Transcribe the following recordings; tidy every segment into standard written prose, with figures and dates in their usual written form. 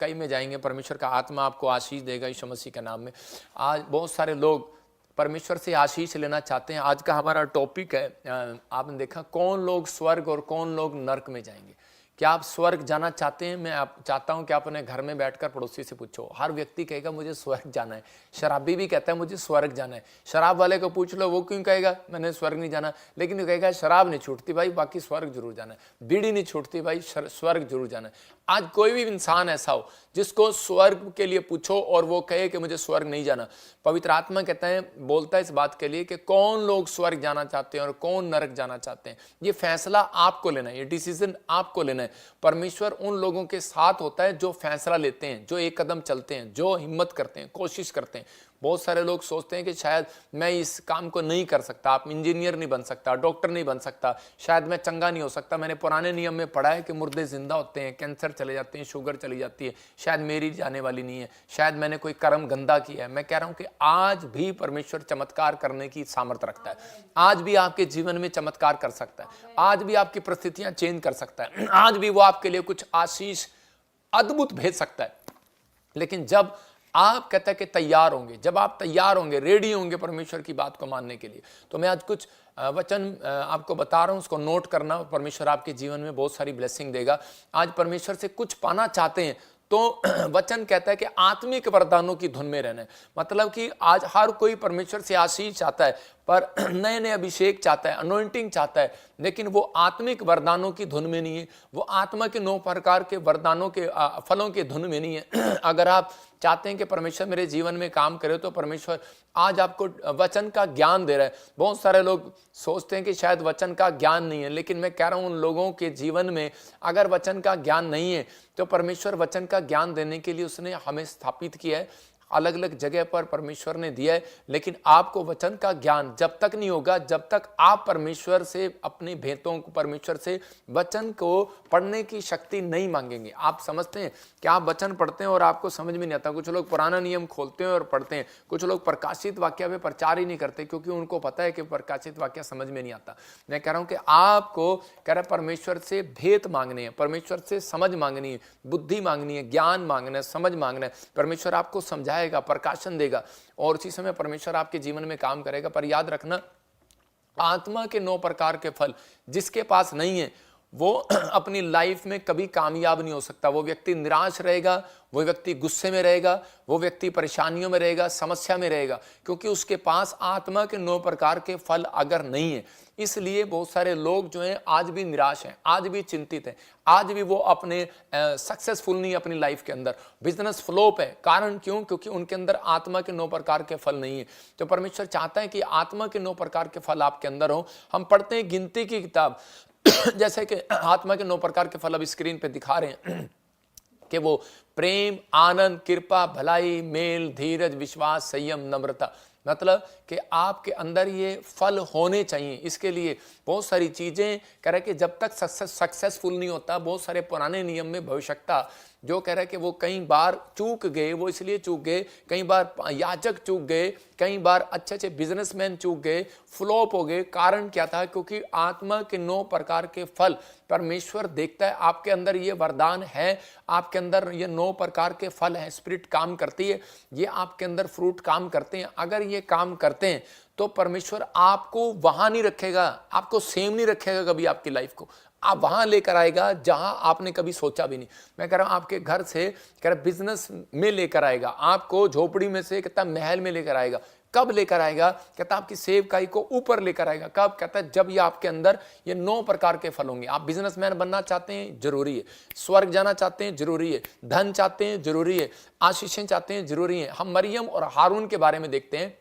Sky में जाएंगे, परमेश्वर का आत्मा आपको आशीष देगा यीशु मसीह के नाम में। आज बहुत सारे लोग परमेश्वर से आशीष लेना चाहते हैं। आज का हमारा टॉपिक है, आपने देखा, कौन लोग स्वर्ग और कौन लोग नरक में जाएंगे। क्या आप स्वर्ग जाना चाहते हैं? मैं चाहता हूं कि आप अपने घर में बैठकर पड़ोसी से पूछो। हर व्यक्ति कहेगा मुझे स्वर्ग जाना है। शराबी भी कहता है मुझे स्वर्ग जाना है। शराब वाले को पूछ लो, वो क्यों कहेगा मैंने स्वर्ग नहीं जाना, लेकिन वो कहेगा शराब नहीं छूटती भाई, बाकी स्वर्ग जरूर जाना है। बीड़ी नहीं छूटती भाई, स्वर्ग जरूर जाना है। आज कोई भी इंसान ऐसा हो जिसको स्वर्ग के लिए पूछो और वो कहे कि मुझे स्वर्ग नहीं जाना, पवित्र आत्मा कहता है, बोलता है इस बात के लिए कि कौन लोग स्वर्ग जाना चाहते हैं और कौन नरक जाना चाहते हैं। ये फैसला आपको लेना है, ये डिसीजन आपको लेना है। परमेश्वर उन लोगों के साथ होता है जो फैसला लेते हैं, जो एक कदम चलते हैं, जो हिम्मत करते हैं, कोशिश करते हैं। बहुत सारे लोग सोचते हैं कि शायद मैं इस काम को नहीं कर सकता, आप इंजीनियर नहीं बन सकता, डॉक्टर नहीं बन सकता, शायद मैं चंगा नहीं हो सकता। मैंने पुराने नियम में पढ़ा है कि मुर्दे जिंदा होते हैं, कैंसर चले जाते हैं, शुगर चली जाती है, शायद मेरी जाने वाली नहीं है, शायद मैंने कोई कर्म गंदा किया है। मैं कह रहा हूं कि आज भी परमेश्वर चमत्कार करने की सामर्थ्य रखता है। आज भी आपके जीवन में चमत्कार कर सकता है। आज भी आपकी परिस्थितियां चेंज कर सकता है। आज भी वो आपके लिए कुछ आशीष अद्भुत भेज सकता है। लेकिन जब आप कहते हैं कि तैयार होंगे, जब आप तैयार होंगे, रेडी होंगे परमेश्वर की बात को मानने के लिए, तो मैं आज कुछ वचन आपको बता रहा हूं, उसको नोट करना। परमेश्वर आपके जीवन में बहुत सारी ब्लेसिंग देगा। आज परमेश्वर से कुछ पाना चाहते हैं तो वचन कहता है कि आत्मिक वरदानों की धुन में रहना है। मतलब कि आज हर कोई परमेश्वर से आशीष चाहता है, पर नए नए अभिषेक चाहता है, अनॉइंटिंग चाहता है, लेकिन वो आत्मिक वरदानों की धुन में नहीं है, वो आत्मा के 9 प्रकार के वरदानों के फलों के धुन में नहीं है। अगर आप चाहते हैं कि परमेश्वर मेरे जीवन में काम करे, तो परमेश्वर आज आपको वचन का ज्ञान दे रहा है। बहुत सारे लोग सोचते हैं कि शायद वचन का ज्ञान नहीं है, लेकिन मैं कह रहा हूं उन लोगों के जीवन में अगर वचन का ज्ञान नहीं है तो परमेश्वर वचन का ज्ञान देने के लिए उसने हमें स्थापित किया है। अलग अलग जगह पर परमेश्वर ने दिया है, लेकिन आपको वचन का ज्ञान जब तक नहीं होगा जब तक आप परमेश्वर से अपने भेदों को, परमेश्वर से वचन को पढ़ने की शक्ति नहीं मांगेंगे। आप समझते हैं कि आप वचन पढ़ते हैं और आपको समझ में नहीं आता। कुछ लोग पुराना नियम खोलते हैं और पढ़ते हैं, कुछ लोग प्रकाशित वाक्य पे प्रचार ही नहीं करते क्योंकि उनको पता है कि प्रकाशित वाक्य समझ में नहीं आता। मैं कह रहा हूं कि आपको कह रहा परमेश्वर से भेद मांगने हैं, परमेश्वर से समझ मांगनी है, बुद्धि मांगनी है, ज्ञान मांगना है, समझ मांगना है। परमेश्वर आपको समझाएगा, प्रकाशन देगा और उसी समय परमेश्वर आपके जीवन में काम करेगा। पर याद रखना, आत्मा के 9 प्रकार के फल जिसके पास नहीं है वो अपनी लाइफ में कभी कामयाब नहीं हो सकता। वो व्यक्ति निराश रहेगा, वो व्यक्ति गुस्से में रहेगा, वो व्यक्ति परेशानियों में रहेगा, समस्या में रहेगा, क्योंकि उसके पास आत्मा के 9 प्रकार के फल अगर नहीं है। इसलिए बहुत सारे लोग जो हैं आज भी निराश हैं, आज भी चिंतित हैं, आज भी वो अपने सक्सेसफुल नहीं है अपनी लाइफ के अंदर, बिजनेस फ्लॉप है। कारण क्यों? क्योंकि उनके अंदर आत्मा के 9 प्रकार के फल नहीं है। तो परमेश्वर चाहता है कि आत्मा के 9 प्रकार के फल आपके अंदर हो। हम पढ़ते हैं गिनती की किताब जैसे कि आत्मा के 9 प्रकार के फल अब स्क्रीन पे दिखा रहे हैं कि वो प्रेम, आनंद, कृपा, भलाई, मेल, धीरज, विश्वास, संयम, नम्रता। मतलब कि आपके अंदर ये फल होने चाहिए। इसके लिए बहुत सारी चीजें कह रहे कि जब तक सक्सेसफुल नहीं होता, बहुत सारे पुराने नियम में भविष्यता जो कह रहा है कि वो कई बार चूक गए, वो इसलिए चूक गए, कई बार याजक चूक गए, कई बार अच्छे अच्छे बिजनेसमैन चूक गए, फ्लॉप हो गए। कारण क्या था? क्योंकि आत्मा के 9 प्रकार के फल परमेश्वर देखता है। आपके अंदर ये वरदान है, आपके अंदर ये 9 प्रकार के फल हैं, स्पिरिट काम करती है, ये आपके अंदर फ्रूट काम करते हैं। अगर ये काम करते हैं तो परमेश्वर आपको वहां नहीं रखेगा, आपको सेम नहीं रखेगा कभी आपकी लाइफ को, आप वहां लेकर आएगा जहां आपने कभी सोचा भी नहीं। मैं कह रहा हूं आपके घर से कह रहा बिजनेस में लेकर आएगा, आपको झोपड़ी में से कहता महल में लेकर आएगा। कब लेकर आएगा? कहता आपकी सेवकाई को ऊपर लेकर आएगा। कब? कहता है जब ये आपके अंदर ये 9 प्रकार के फल होंगे। आप बिजनेसमैन बनना चाहते हैं, जरूरी है। स्वर्ग जाना चाहते हैं, जरूरी है। धन चाहते हैं, जरूरी है। आशीषें चाहते हैं, जरूरी है। हम मरियम और हारून के बारे में देखते हैं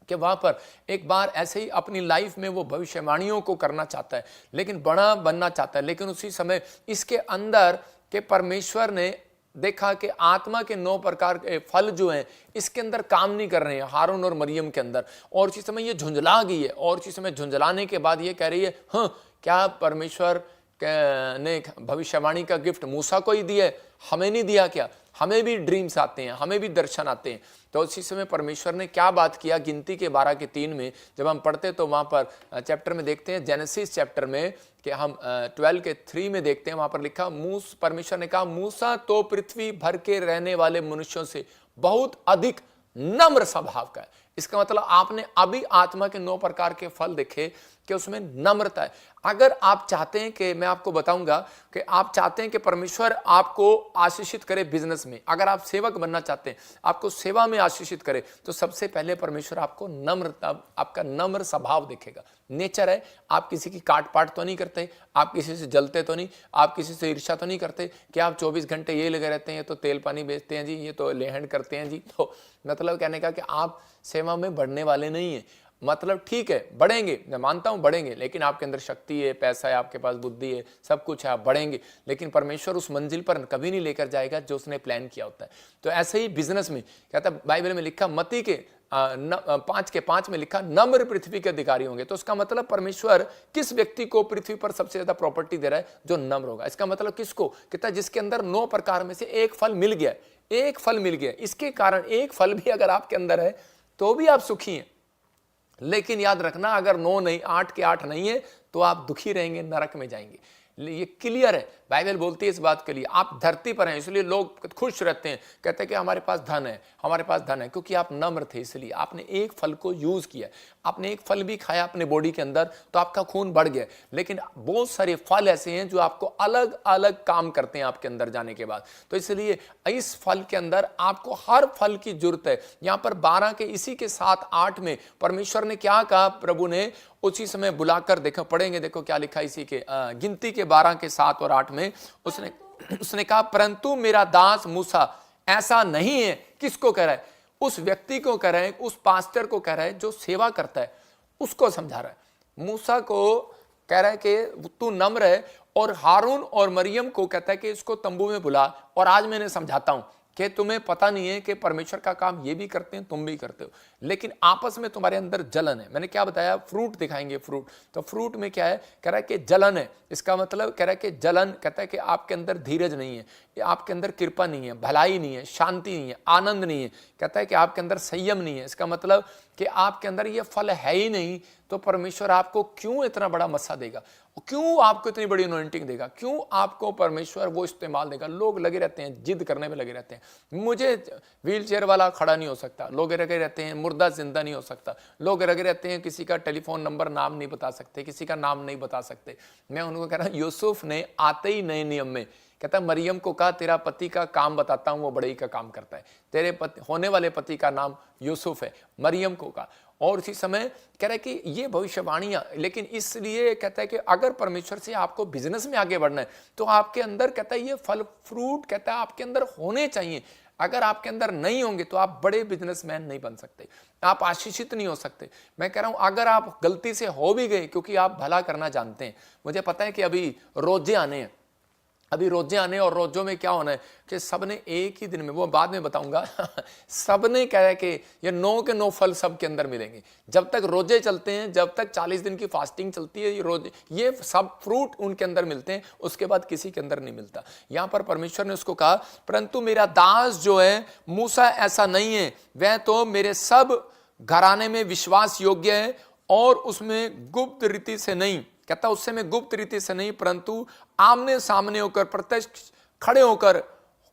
कि वहां पर एक बार ऐसे ही अपनी लाइफ में वो भविष्यवाणियों को करना चाहता है, लेकिन बड़ा बनना चाहता है, लेकिन उसी समय इसके अंदर के परमेश्वर ने देखा कि आत्मा के 9 प्रकार के फल जो हैं इसके अंदर काम नहीं कर रहे हैं हारून और मरियम के अंदर। और उसी समय ये झुंझला गई है, और उसी समय झुंझलाने के बाद ये कह रही है, हाँ क्या परमेश्वर ने भविष्यवाणी का गिफ्ट मूसा को ही दिया है, हमें नहीं दिया क्या? हमें भी ड्रीम्स आते हैं, हमें भी दर्शन आते हैं। तो उसी समय परमेश्वर ने क्या बात किया, गिनती के 12 के 3 में जब हम पढ़ते तो वहाँ पर चैप्टर में देखते हैं, जेनेसिस चैप्टर में कि हम 12 के 3 में देखते हैं, वहाँ पर लिखा परमेश्वर ने कहा, मूसा तो पृथ्वी भर के रहने वाले मनुष्यों से बहुत अधिक नम्र स्वभाव का है। इसका मतलब आपने अभी आत्मा के 9 प्रकार के फल देखे कि उसमें नम्रता है। अगर आप चाहते हैं कि मैं आपको बताऊंगा कि आप चाहते हैं कि परमेश्वर आपको आशीषित करे बिजनेस में, अगर आप सेवक बनना चाहते हैं, आपको सेवा में आशीषित करे, तो सबसे पहले परमेश्वर आपको नम्रता, आपका नम्र स्वभाव देखेगा। नेचर है, आप किसी की काट पाट तो नहीं करते, आप किसी से जलते तो नहीं, आप किसी से ईर्ष्या तो नहीं करते कि आप 24 घंटे ये लगे रहते हैं, ये तो तेल पानी बेचते हैं जी, ये तो लेहन करते हैं जी। तो मतलब कहने का कि आप सेवा में बढ़ने वाले नहीं है। मतलब ठीक है, बढ़ेंगे, मैं मानता हूं बढ़ेंगे, लेकिन आपके अंदर शक्ति है, पैसा है, आपके पास बुद्धि है, सब कुछ है, आप बढ़ेंगे, लेकिन परमेश्वर उस मंजिल पर कभी नहीं लेकर जाएगा जो उसने प्लान किया होता है। तो ऐसे ही बिजनेस में कहता है, बाइबल में लिखा, मत्ती के 5:5 में लिखा, नम्र पृथ्वी के अधिकारी होंगे। तो उसका मतलब परमेश्वर किस व्यक्ति को पृथ्वी पर सबसे ज्यादा प्रॉपर्टी दे रहा है? जो नम्र होगा। इसका मतलब किसको? कहता है जिसके अंदर 9 प्रकार में से एक फल मिल गया, एक फल मिल गया। इसके कारण एक फल भी अगर आपके अंदर है तो भी आप सुखी हैं। लेकिन याद रखना, अगर 9 नहीं, 8 के 8 नहीं है तो आप दुखी रहेंगे, नरक में जाएंगे। ये क्लियर है, बाइबल बोलती है इस बात के लिए। आप धरती पर हैं, इसलिए लोग खुश रहते हैं, कहते हैं कि हमारे पास धन है, हमारे पास धन है, क्योंकि आप नम्र थे। इसलिए आपने एक फल को यूज किया, आपने एक फल भी खाया अपने बॉडी के अंदर, तो आपका खून बढ़ गया। लेकिन बहुत सारे फल ऐसे हैं जो आपको अलग अलग काम करते हैं आपके अंदर जाने के बाद। तो इसलिए इस फल के अंदर आपको हर फल की जरूरत है। यहां पर 12 के इसी के 7-8 में परमेश्वर ने क्या कहा? प्रभु ने उसी समय बुलाकर, देखो पढ़ेंगे, देखो क्या लिखा इसी के गिनती के 12 के 7 और 8 में। उसने कहा, परंतु मेरा दास मूसा ऐसा नहीं है। किसको कह रहा है? उस व्यक्ति को कह रहा है, उस पास्टर को कह रहा है जो सेवा करता है, उसको समझा रहा है। मूसा को कह रहा है कि तू नम्र है, और हारून और मरियम को कहता है कि इसको तंबू में बुला, और आज मैंने समझाता हूं कि तुम्हें पता नहीं है कि परमेश्वर का काम ये भी करते हैं, तुम भी करते हो, लेकिन आपस में तुम्हारे अंदर जलन है। मैंने क्या बताया? फ्रूट दिखाएंगे, फ्रूट। तो फ्रूट में क्या है? कह रहा है कि जलन है। इसका मतलब कह रहा है कि जलन, कहता है कि आपके अंदर धीरज नहीं है, आपके अंदर कृपा नहीं है, भलाई नहीं है, शांति नहीं है, आनंद नहीं है, कहता है कि आपके अंदर संयम नहीं है। इसका मतलब कि आपके अंदर ये फल है ही नहीं, तो परमेश्वर आपको क्यों इतना बड़ा मस्सा देगा? क्यों आपको इतनी बड़ी अनॉइंटिंग देगा? क्यों आपको परमेश्वर वो इस्तेमाल देगा? लोग लगे रहते हैं, जिद करने में लगे रहते हैं। मुझे व्हील चेयर वाला खड़ा नहीं हो सकता, लोग लगे रहते हैं, मुर्दा जिंदा नहीं हो सकता, लोग लगे रहते हैं, किसी का टेलीफोन नंबर नाम नहीं बता सकते, किसी का नाम नहीं बता सकते। मैं उनको कह रहा हूं, यूसुफ ने आते ही नए नियम में कहता है, मरियम को कहा, तेरा पति का काम बताता हूं, वो बड़ई का काम करता है। तेरे होने वाले पति का नाम यूसुफ है, मरियम को कहा। और उसी समय कह रहा है कि ये भविष्यवाणियां, लेकिन इसलिए कहता है कि अगर परमेश्वर से आपको बिजनेस में आगे बढ़ना है तो आपके अंदर, कहता है, ये फल फ्रूट, कहता है, आपके अंदर होने चाहिए। अगर आपके अंदर नहीं होंगे तो आप बड़े बिजनेसमैन नहीं बन सकते, आप आशीषित नहीं हो सकते। मैं कह रहा हूं, अगर आप गलती से हो भी गए, क्योंकि आप भला करना जानते हैं। मुझे पता है कि अभी रोजे आने हैं, और रोजों में क्या होना है कि सबने एक ही दिन में, वो बाद में बताऊंगा, सबने कह रहा है कि ये 9 के 9 फल सबके अंदर मिलेंगे। जब तक रोजे चलते हैं, जब तक 40 दिन की फास्टिंग चलती है, ये सब फ्रूट उनके अंदर मिलते हैं, उसके बाद किसी के अंदर नहीं मिलता। यहां पर परमेश्वर ने उसको कहा, परंतु मेरा दास जो है मूसा ऐसा नहीं है, वह तो मेरे सब घराने में विश्वास योग्य है, और उसमें गुप्त रीति से नहीं, कहता उससे मैं गुप्त रीति से नहीं, परंतु आमने सामने होकर, प्रत्यक्ष खड़े होकर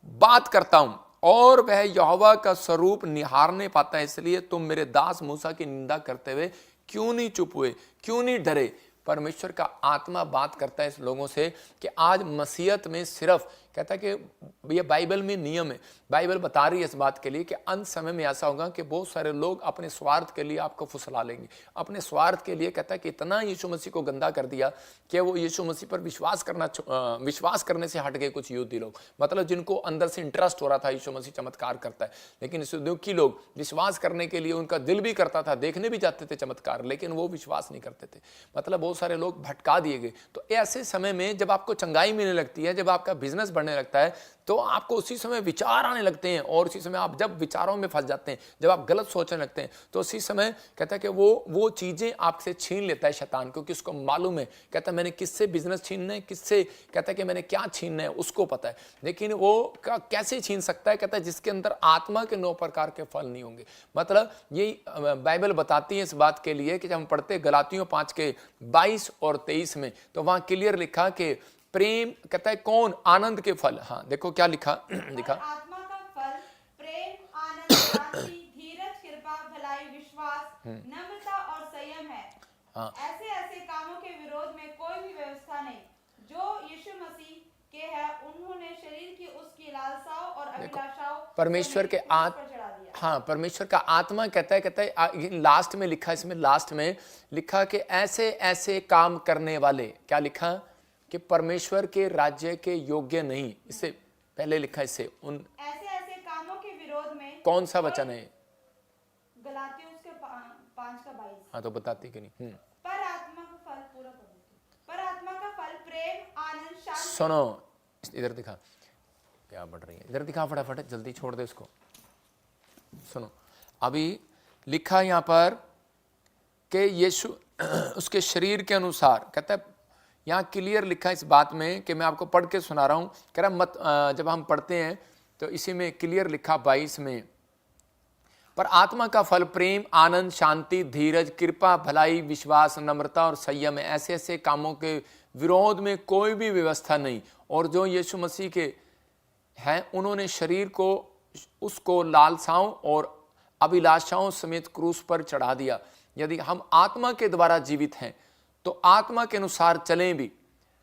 बात करता हूं, और वह यहोवा का स्वरूप निहारने पाता है। इसलिए तुम मेरे दास मूसा की निंदा करते हुए क्यों नहीं चुप हुए, क्यों नहीं डरे? परमेश्वर का आत्मा बात करता है इस लोगों से कि आज मसीहत में सिर्फ, कहता है कि ये बाइबल में नियम है, बाइबल बता रही है इस बात के लिए कि अंत समय में ऐसा होगा कि बहुत सारे लोग अपने स्वार्थ के लिए आपको फुसला लेंगे, अपने स्वार्थ के लिए। कहता है कि इतना यीशु मसीह को गंदा कर दिया कि वो यीशु मसीह पर विश्वास करने से हट गए कुछ यहूदी लोग, मतलब जिनको अंदर से इंटरेस्ट हो रहा था यीशु मसीह चमत्कार करता है, लेकिन सदूकी लोग विश्वास करने के लिए, उनका दिल भी करता था, देखने भी जाते थे चमत्कार, लेकिन वो विश्वास नहीं करते थे। मतलब बहुत सारे लोग भटका दिए गए। तो ऐसे समय में जब आपको चंगाई मिलने लगती है, जब आपका बिजनेस बढ़ने लगता है तो आपको उसी समय विचार आने लगते हैं, और उसी समय आप जब विचारों में फंस जाते हैं, जब आप गलत सोचने लगते हैं, तो उसी समय कहता है कि वो चीज़ें आपसे छीन लेता है शैतान, क्योंकि उसको मालूम है, कहता है मैंने किससे बिजनेस छीनना है, किससे, कहता है कि मैंने क्या छीनना है, उसको पता है। लेकिन वो कैसे छीन सकता है, कहता है जिसके अंदर आत्मा के 9 प्रकार के फल नहीं होंगे। मतलब यही बाइबल बताती है इस बात के लिए कि जब हम पढ़ते गलातियों 5 के 22 और 23 में, तो वहां क्लियर लिखा कि प्रेम, कहता है कौन, आनंद के फल। हाँ देखो क्या लिखा लिखा, आत्मा का फल प्रेम, आनंद, शांति, धीरज, कृपा, भलाई, विश्वास, नम्रता और संयम है। हाँ। ऐसे ऐसे कामों के विरोध में कोई भी व्यवस्था नहीं। जो यीशु मसीह के है, उन्होंने शरीर की उसकी लालसाओं और अभिलाषाओं परमेश्वर के हाँ परमेश्वर का आत्मा कहता है लास्ट में लिखा, इसमें लास्ट में लिखा कि ऐसे ऐसे काम करने वाले, क्या लिखा, कि परमेश्वर के राज्य के योग्य नहीं। इससे पहले लिखा, इससे उन ऐसे ऐसे कामों के विरोध में, कौन सा वचन है? गलातियों उसके 5 का 22। हाँ तो बताती कि नहीं। पर आत्मा का फल, पूरा पढ़ो। पर आत्मा का फल प्रेम, आनंद, शांति। सुनो, इधर दिखा, क्या बढ़ रही है, इधर दिखा फटाफट, जल्दी छोड़ दे इसको। सुनो, अभी लिखा यहां पर कि यीशु उसके शरीर के अनुसार, कहता है यहाँ क्लियर लिखा इस बात में कि मैं आपको पढ़ के सुना रहा हूं, कह रहा मत, जब हम पढ़ते हैं तो इसी में क्लियर लिखा 22 में, पर आत्मा का फल प्रेम, आनंद, शांति, धीरज, कृपा, भलाई, विश्वास, नम्रता और संयम है। ऐसे ऐसे कामों के विरोध में कोई भी व्यवस्था नहीं। और जो यीशु मसीह के हैं, उन्होंने शरीर को उसको लालसाओं और अभिलाषाओं समेत क्रूस पर चढ़ा दिया। यदि हम आत्मा के द्वारा जीवित हैं तो आत्मा के अनुसार चलें भी।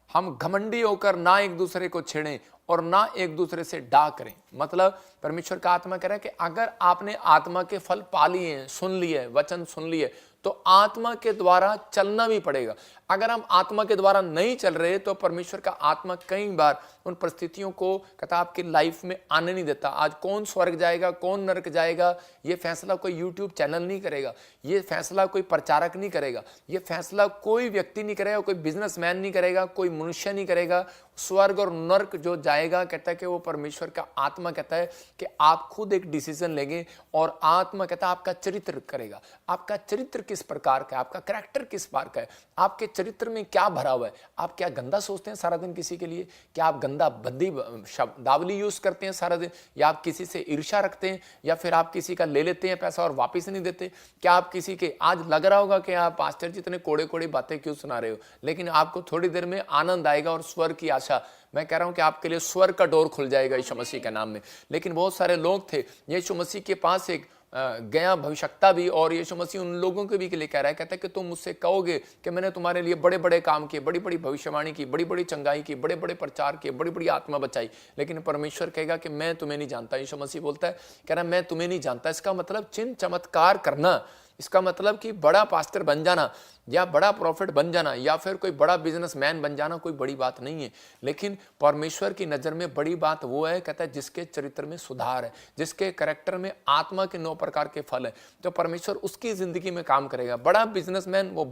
हम घमंडी होकर ना एक दूसरे को छेड़ें और ना एक दूसरे से डा करें। मतलब परमेश्वर का आत्मा कह रहा है कि अगर आपने आत्मा के फल पा लिए हैं, सुन लिए, वचन सुन लिए, तो आत्मा के द्वारा चलना भी पड़ेगा। अगर हम आत्मा के द्वारा नहीं चल रहे तो परमेश्वर का आत्मा कई बार उन परिस्थितियों को कहता आपकी लाइफ में आने नहीं देता। आज कौन स्वर्ग जाएगा, कौन नरक जाएगा, ये फैसला कोई यूट्यूब चैनल नहीं करेगा, ये फैसला कोई प्रचारक नहीं करेगा, ये फैसला कोई व्यक्ति नहीं करेगा, कोई बिजनेसमैन नहीं करेगा, कोई मनुष्य नहीं करेगा। स्वर्ग और नरक जो जाएगा, कहता है कि वो परमेश्वर का आत्मा कहता है कि आप खुद एक डिसीजन लेंगे, और आत्मा कहता है आपका चरित्र करेगा। आपका चरित्र किस प्रकार का है, आपका कैरेक्टर किस प्रकार का है, आपके चरित्र में क्या भरा हुआ है। आप क्या गंदा सोचते हैं सारा दिन किसी के लिए, क्या आप गंदा बद्दी शब्दावली यूज करते हैं सारा दिन, या आप किसी से ईर्ष्या रखते हैं, या फिर आप किसी का ले लेते हैं पैसा और वापस नहीं देते। क्या आप किसी के, आज लग रहा होगा कि आप पास्टर जी इतने कोड़े कोड़े बातें क्यों सुना रहे हो, लेकिन आपको थोड़ी देर में आनंद आएगा और स्वर्ग की आशा, मैं कह रहा हूं कि आपके लिए स्वर्ग का डोर खुल जाएगा यीशु मसीह के नाम में। लेकिन बहुत सारे लोग थे, यीशु मसीह के पास एक गया भविष्यता भी, और यीशु मसीह उन लोगों के भी के लिए कह रहा है, कहता है कि तुम मुझसे कहोगे कि मैंने तुम्हारे लिए बड़े बड़े काम किए, बड़ी बड़ी भविष्यवाणी की, बड़ी बड़ी चंगाई की, बड़े बड़े प्रचार किए, बड़ी बड़ी आत्मा बचाई, लेकिन परमेश्वर कहेगा कि मैं तुम्हें नहीं जानता। यीशु मसीह बोलता है, कह रहा है मैं तुम्हें नहीं जानता। इसका मतलब चिन्ह चमत्कार करना, इसका मतलब कि बड़ा पास्टर बन जाना या बड़ा प्रॉफिट बन जाना या फिर कोई बड़ा बिजनेसमैन बन जाना कोई बड़ी बात नहीं है। लेकिन परमेश्वर की नज़र में बड़ी बात वो है, कहता है जिसके चरित्र में सुधार है, जिसके कैरेक्टर में आत्मा के 9 प्रकार के फल है, तो परमेश्वर उसकी जिंदगी में काम करेगा। बड़ा बिजनेसमैन वो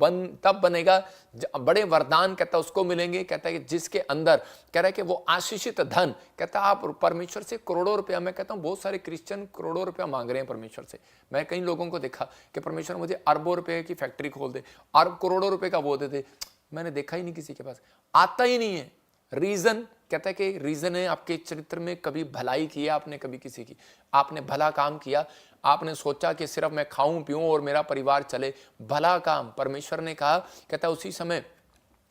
तब बनेगा, बड़े वरदान कहता है उसको मिलेंगे, कहता है कि जिसके अंदर कह रहा है कि वो आशीषित धन, कहता है आप परमेश्वर से करोड़ों रुपया, मैं कहता हूँ बहुत सारे क्रिश्चियन करोड़ों रुपया मांग रहे हैं परमेश्वर से। मैं कई लोगों को देखा कि परमेश्वर मुझे अरबों रुपए की फैक्ट्री खोल दे, और करोड़ों रुपए का वो देते, मैंने देखा ही नहीं किसी के पास, आता ही नहीं है। रीजन कहता है कि रीजन है आपके चरित्र में कभी भलाई की है आपने, कभी किसी की, आपने भला काम किया, आपने सोचा कि सिर्फ मैं खाऊं पीऊं और मेरा परिवार चले, भला काम। परमेश्वर ने कहा, कहता है उसी समय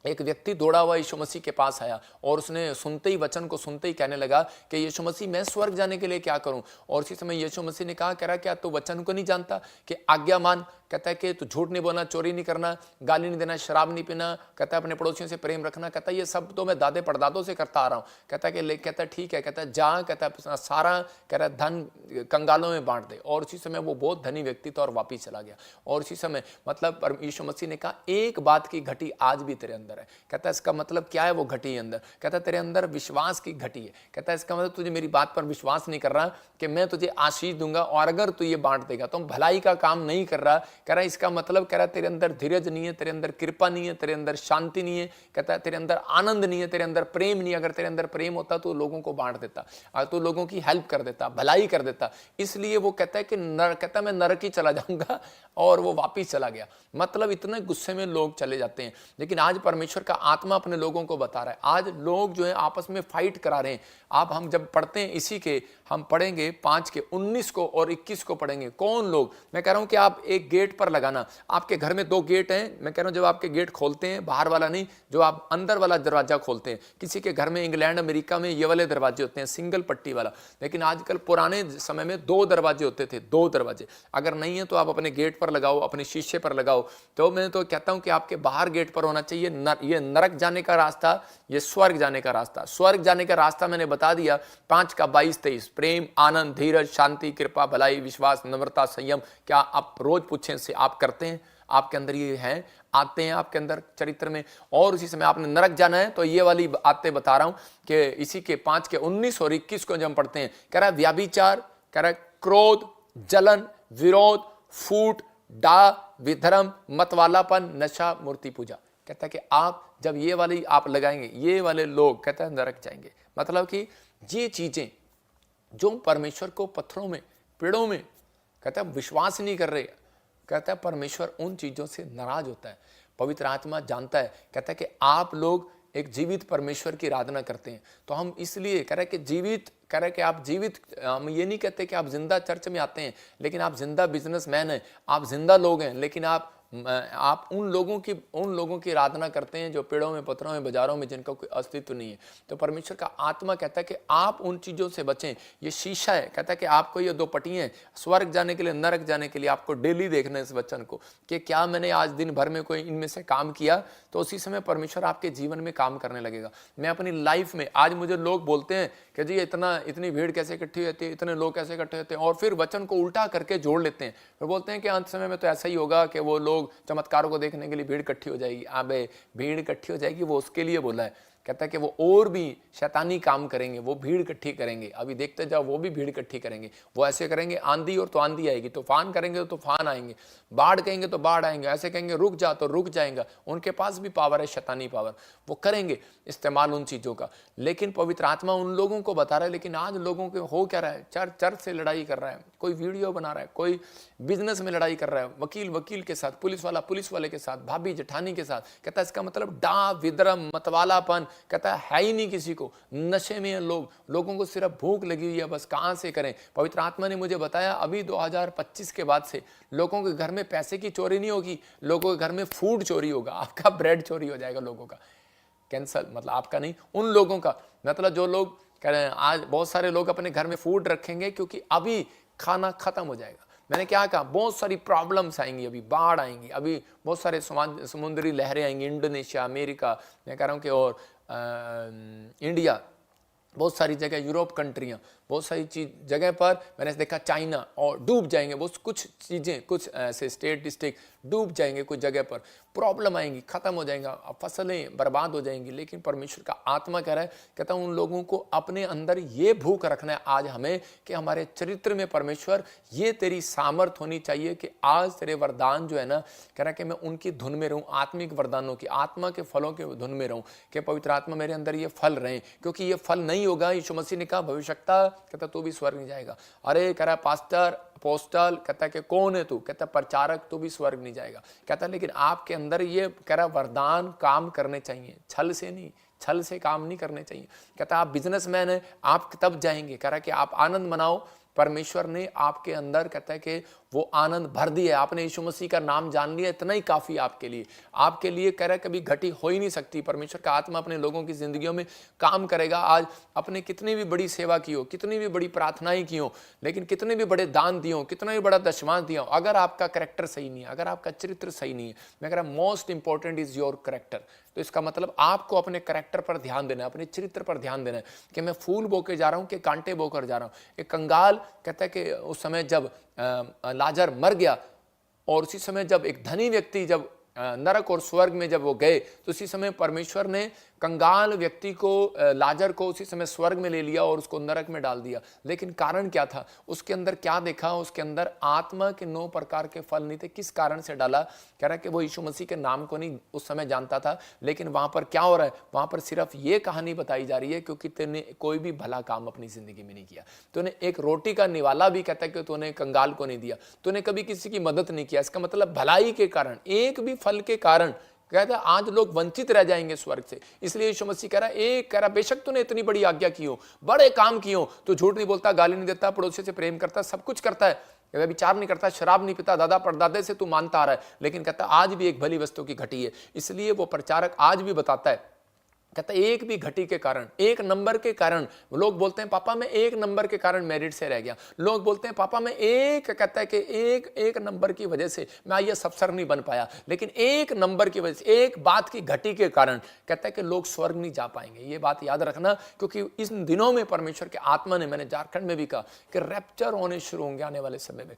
एक व्यक्ति दौड़ा हुआ यीशु मसीह के पास आया और उसने सुनते ही, वचन को सुनते ही कहने लगा कि यीशु मसीह मैं स्वर्ग जाने के लिए क्या करूं। और उसी समय यीशु मसीह ने कहा, कह रहा क्या तू वचन को नहीं जानता कि आज्ञा मान, कहता है कि तू झूठ नहीं बोलना, चोरी नहीं करना, गाली नहीं देना, शराब नहीं पीना, कहता है अपने पड़ोसियों से प्रेम रखना, कहता है ये सब तो मैं दादे परदादों से करता आ रहा हूँ। कहता है कि कहता है ठीक है, कहता है जा, कहता है सारा कह रहा धन कंगालों में बांट दे। और उसी समय वो बहुत धनी व्यक्ति था और वापिस चला गया। और उसी समय मतलब यीशु मसीह ने कहा एक बात की घटी आज भी तेरे अंदर है। कहता है इसका मतलब क्या है वो घटी अंदर, कहता है तेरे अंदर विश्वास की घटी है। कहता है इसका मतलब तुझे मेरी बात पर विश्वास नहीं कर रहा कि मैं तुझे आशीष दूंगा और अगर तू ये बांट देगा तो भलाई का काम नहीं कर रहा कह रहा है इसका मतलब कह रहा है तेरे अंदर धीरज नहीं है, तेरे अंदर कृपा नहीं है, तेरे अंदर शांति नहीं है, कहता है तेरे अंदर आनंद नहीं है, तेरे अंदर प्रेम नहीं है। अगर तेरे अंदर प्रेम होता तो लोगों को बांट देता, अगर तो लोगों की हेल्प कर देता, भलाई कर देता। इसलिए वो कहता है कि कहता है मैं नरक ही चला जाऊंगा, और वो वापिस चला गया। मतलब इतने गुस्से में लोग चले जाते हैं। लेकिन आज परमेश्वर का आत्मा अपने लोगों को बता रहा है, आज लोग जो है आपस में फाइट करा रहे हैं। आप हम जब पढ़ते हैं इसी के, हम पढ़ेंगे 5 के 19 को और 21 को पढ़ेंगे। कौन लोग, मैं कह रहा हूं कि आप एक गेट पर लगाना, आपके घर में 2 गेट हैं। मैं कह रहा हूं जब आपके गेट खोलते हैं, बाहर वाला नहीं, जो आप अंदर वाला दरवाजा खोलते हैं। किसी के घर में इंग्लैंड अमेरिका में ये वाले दरवाजे होते हैं, सिंगल पट्टी वाला। लेकिन आजकल पुराने समय में 2 दरवाजे होते थे, 2 दरवाजे। अगर नहीं है तो आप अपने गेट पर लगाओ, अपने शीशे पर लगाओ। तो मैं तो कहता हूं कि आपके बाहर गेट पर होना चाहिए ये नरक जाने का रास्ता, ये स्वर्ग जाने का रास्ता। स्वर्ग जाने का रास्ता मैंने बता दिया, 5 का 22-23, प्रेम, आनंद, धीरज, शांति, कृपा, भलाई, विश्वास, नम्रता, संयम। क्या आप रोज पूछें से आप करते हैं? आपके अंदर ये हैं, आते हैं आपके अंदर चरित्र में? और उसी समय आपने नरक जाना है तो ये वाली आते बता रहा हूं कि इसी के 5 के 19 और 21 को जब हम पढ़ते हैं, कह रहा है व्याभिचार, कह रहा है क्रोध, जलन, विरोध, फूट, डा, विधर्म, मतवालापन, नशा, मूर्ति पूजा। कहता है कि आप जब ये वाली आप लगाएंगे, ये वाले लोग कहता है नरक जाएंगे। मतलब कि ये चीजें जो परमेश्वर को पत्थरों में, पेड़ों में कहता है विश्वास नहीं कर रहे, कहता है परमेश्वर उन चीजों से नाराज होता है। पवित्र आत्मा जानता है, कहता है कि आप लोग एक जीवित परमेश्वर की आराधना करते हैं। तो हम इसलिए कह रहे कि जीवित, कह रहे कि आप जीवित, हम ये नहीं कहते कि आप जिंदा चर्च में आते हैं, लेकिन आप जिंदा बिजनेसमैन हैं, आप जिंदा लोग हैं, लेकिन आप उन लोगों की आराधना करते हैं जो पेड़ों में, पत्थरों में, बाजारों में, जिनका कोई अस्तित्व नहीं है। तो परमेश्वर का आत्मा कहता है कि आप उन चीजों से बचें। ये शीशा है, कहता है कि आपको ये 2 पट्टियां, स्वर्ग जाने के लिए, नरक जाने के लिए, आपको डेली देखना है इस वचन को कि क्या मैंने आज दिन भर में कोई इनमें से काम किया। तो उसी समय परमेश्वर आपके जीवन में काम करने लगेगा। मैं अपनी लाइफ में, आज मुझे लोग बोलते हैं कि जी इतनी भीड़ कैसे इकट्ठी होती है, इतने लोग कैसे इकट्ठे होते हैं, और फिर वचन को उल्टा करके जोड़ लेते हैं। फिर बोलते हैं कि अंत समय में तो ऐसा ही होगा कि वो लोग चमत्कारों को देखने के लिए भीड़ इकट्ठी हो जाएगी। अबे भीड़ इकट्ठी हो जाएगी, वो उसके लिए बोला है। कहता है कि वो और भी शैतानी काम करेंगे, वो भीड़ इकट्ठी करेंगे। अभी देखते जाओ, वो भी भीड़ इकट्ठी करेंगे। वो ऐसे करेंगे, आंधी और तो आंधी आएगी, तूफान करेंगे तो तूफान आएंगे, बाढ़ कहेंगे तो बाढ़ आएंगे, ऐसे कहेंगे रुक जा तो रुक जाएगा। उनके पास भी पावर है, शैतानी पावर, वो करेंगे इस्तेमाल उन चीज़ों का। लेकिन पवित्र आत्मा उन लोगों को बता रहा है। लेकिन आज लोगों के हो क्या रहा है, चर्च से लड़ाई कर रहा है, कोई वीडियो बना रहा है, कोई बिजनेस में लड़ाई कर रहा है, वकील के साथ, पुलिस वाले के साथ, भाभी जेठानी के साथ। कहता है इसका मतलब डा, विद्रम, मतवालापन, कहता है ही नहीं किसी को। नशे में लोगों को सिर्फ भूख लगी हुई है, बस कहां से करें। पवित्र आत्मा ने मुझे बताया अभी 2025 के बाद से लोगों के घर में पैसे की चोरी नहीं होगी, लोगों के घर में फूड चोरी होगा, आपका ब्रेड चोरी हो जाएगा लोगों का। कैंसल मतलब आपका नहीं, उन लोगों का। मतलब जो लोग कह रहे हैं आज बहुत सारे लोग अपने घर में फूड रखेंगे क्योंकि अभी खाना खत्म हो जाएगा। मैंने क्या कहा, बहुत सारी प्रॉब्लम्स आएंगी, अभी बाढ़ आएंगी, अभी बहुत सारे समुद्री लहरें आएंगी, इंडोनेशिया, अमेरिका, मैं कह रहा हूँ कि और इंडिया, बहुत सारी जगह, यूरोप कंट्रियाँ, बहुत सारी जगह पर मैंने देखा चाइना, और डूब जाएंगे वो कुछ चीज़ें, कुछ ऐसे स्टेट डिस्ट्रिक्ट डूब जाएंगे, कुछ जगह पर प्रॉब्लम आएंगी, खत्म हो जाएगा, फसलें बर्बाद हो जाएंगी। लेकिन परमेश्वर का आत्मा कह रहा है, कहता हूँ उन लोगों को अपने अंदर ये भूख रखना है आज हमें कि हमारे चरित्र में परमेश्वर, ये तेरी सामर्थ होनी चाहिए कि आज तेरे वरदान जो है ना, कह रहा है कि मैं उनकी धुन में रहूँ, आत्मिक वरदानों की, आत्मा के फलों के धुन में रहूँ, कि पवित्र आत्मा मेरे अंदर ये फल रहें। क्योंकि ये फल नहीं होगा, यीशु मसीह ने कहा भविष्यवक्ता, कहता तू भी स्वर्ग नहीं जाएगा। अरे कह रहा पास्टर, अपोस्टल, कहता कि कौन है तू, कहता प्रचारक, तू भी स्वर्ग नहीं जाएगा। कहता लेकिन आपके अंदर ये कह रहा वरदान काम करने चाहिए, छल से नहीं, छल से काम नहीं करने चाहिए। कहता आप बिजनेसमैन है, आप तब जाएंगे। कह रहा कि आप आनंद मनाओ, परमेश्वर ने आपके अंदर कहता है कि वो आनंद भर दिया, आपने यीशु मसीह का नाम जान लिया, इतना ही काफ़ी आपके लिए कह रहा है कभी घटी हो ही नहीं सकती। परमेश्वर का आत्मा अपने लोगों की जिंदगियों में काम करेगा। आज अपने कितनी भी बड़ी सेवा की हो, कितनी भी बड़ी प्रार्थनाएं की हो, लेकिन कितने भी बड़े दान दिए हो, कितना भी बड़ा दशमांश दिया हो, अगर आपका कैरेक्टर सही नहीं है, अगर आपका चरित्र सही नहीं है, मैं कह रहा most important is your character. तो इसका मतलब आपको अपने कैरेक्टर पर ध्यान देना है, अपने चरित्र पर ध्यान देना है कि मैं फूल बो के जा रहा हूँ कि कांटे बोकर जा रहा हूँ। एक कंगाल कहता है कि उस समय जब लाजर मर गया, और उसी समय जब एक धनी व्यक्ति जब नरक और स्वर्ग में जब वो गए, तो उसी समय परमेश्वर ने कंगाल व्यक्ति को, लाजर को उसी समय स्वर्ग में ले लिया और उसको नरक में डाल दिया। लेकिन कारण क्या था? उसके अंदर क्या देखा? उसके अंदर आत्मा के 9 प्रकार के फल नहीं थे। किस कारण से डाला? कह रहा है कि वो यीशु मसीह के नाम को नहीं उस समय जानता था। लेकिन वहां पर क्या हो रहा है? वहां पर सिर्फ ये कहानी बताई जा रही है क्योंकि तूने कोई भी भला काम अपनी जिंदगी में नहीं किया। तूने एक रोटी का निवाला भी कहता है कि तूने कंगाल को नहीं दिया, तूने कभी किसी की मदद नहीं किया। इसका मतलब भलाई के कारण, एक भी फल के कारण कहता है आज लोग वंचित रह जाएंगे स्वर्ग से। इसलिए यीशु मसीह कह रहा बेशक तूने इतनी बड़ी आज्ञा की हो, बड़े काम किए हो, तो झूठ नहीं बोलता, गाली नहीं देता, पड़ोसी से प्रेम करता, सब कुछ करता है, विचार नहीं करता, शराब नहीं पीता, दादा परदादे से तू मानता आ रहा है, लेकिन कहता आज भी एक भली वस्तु की घटी है। इसलिए वो प्रचारक आज भी बताता है, कहता एक भी घटी के कारण, एक नंबर के कारण, लोग बोलते हैं पापा मैं एक नंबर के कारण मेरिट से रह गया, लोग बोलते हैं पापा मैं कहता है कि एक नंबर की वजह से मैं आईएएस अफसर नहीं बन पाया, लेकिन एक नंबर की वजह से, एक बात की घटी के कारण कहता है कि लोग स्वर्ग नहीं जा पाएंगे। ये बात याद रखना, क्योंकि इस दिनों में परमेश्वर के आत्मा ने, मैंने झारखंड में भी कहा कि रैप्चर होने शुरू होंगे आने वाले समय में।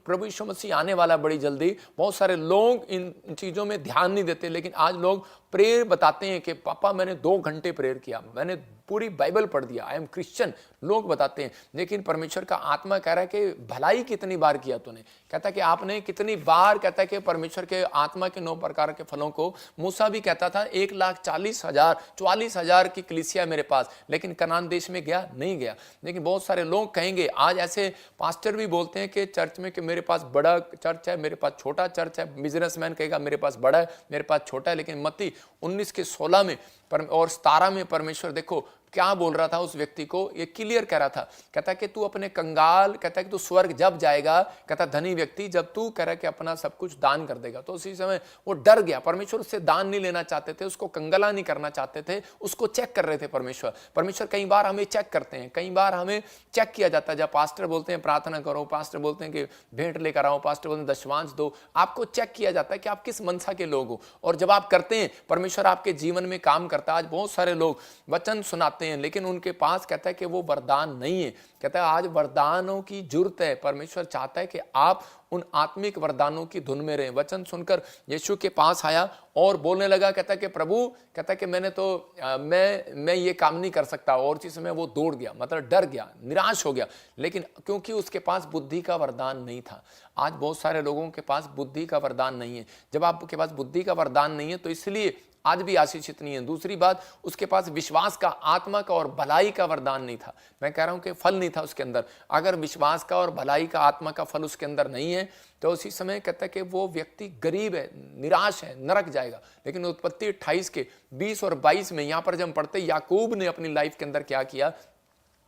प्रभु यीशु मसीह आने वाला बड़ी जल्दी। बहुत सारे लोग इन चीजों में ध्यान नहीं देते, लेकिन आज लोग प्रेयर बताते हैं कि पापा मैंने 2 घंटे प्रेयर किया, मैंने पूरी बाइबल पढ़ दिया, आई एम क्रिश्चियन, लोग बताते हैं। लेकिन परमेश्वर का आत्मा कह रहा है कि भलाई कितनी बार किया तूने? कहता है कि आपने कितनी बार, कहता है कि परमेश्वर के आत्मा के 9 प्रकार के फलों को, मूसा भी कहता था 1,40,000 की कलीसिया मेरे पास, लेकिन कनान देश में गया नहीं गया। लेकिन बहुत सारे लोग कहेंगे, आज ऐसे पास्टर भी बोलते हैं कि चर्च में कि मेरे पास बड़ा चर्च है, मेरे पास छोटा चर्च है। बिजनेसमैन कहेगा मेरे पास बड़ा है, मेरे पास छोटा है। लेकिन मत्ती 19:16 में और 17 में परमेश्वर देखो क्या बोल रहा था उस व्यक्ति को, ये क्लियर कह रहा था, कहता कि तू अपने कंगाल, कहता कि तू स्वर्ग जब जाएगा, कहता धनी व्यक्ति जब तू कह रहा कि अपना सब कुछ दान कर देगा। तो उसी समय वो डर गया, परमेश्वर उससे दान नहीं लेना चाहते थे, उसको कंगला नहीं करना चाहते थे, उसको चेक कर रहे थे परमेश्वर कई बार हमें चेक करते हैं, कई बार हमें चेक किया जाता है। जब पास्टर बोलते हैं प्रार्थना करो, पास्टर बोलते हैं कि भेंट लेकर आओ, पास्टर बोलते हैं दशमांश दो, आपको चेक किया जाता है कि आप किस मनसा के लोग हो। और जब आप करते हैं, परमेश्वर आपके जीवन में काम करता है। आज बहुत सारे लोग वचन सुनाते हैं, लेकिन उनके पास कहता है कि वो वरदान नहीं है। कहता है आज वरदानों की जरूरत है। परमेश्वर चाहता है कि आप उन आत्मिक वरदानों की धुन में रहें। वचन सुनकर यीशु के पास आया और बोलने लगा, कहता है कि प्रभु, कहता है कि मैंने तो मैं ये काम नहीं कर सकता। और उसी समय वो दौड़ गया, मतलब डर गया, निराश हो गया, लेकिन क्योंकि उसके पास बुद्धि का वरदान नहीं था। आज बहुत सारे लोगों के पास बुद्धि का वरदान नहीं है। जब आपके पास बुद्धि का वरदान नहीं है तो इसलिए आज भी आशीषित नहीं है। दूसरी बात, उसके पास विश्वास का, आत्मा का और भलाई का वरदान नहीं था। मैं कह रहा हूं कि फल नहीं था उसके अंदर। अगर विश्वास का और भलाई का, आत्मा का फल उसके अंदर नहीं है तो उसी समय कहता है कि वो व्यक्ति गरीब है, निराश है, नरक जाएगा। लेकिन उत्पत्ति 28 के 20 और 22 में यहां पर जब हम पढ़ते, याकूब ने अपनी लाइफ के अंदर क्या किया।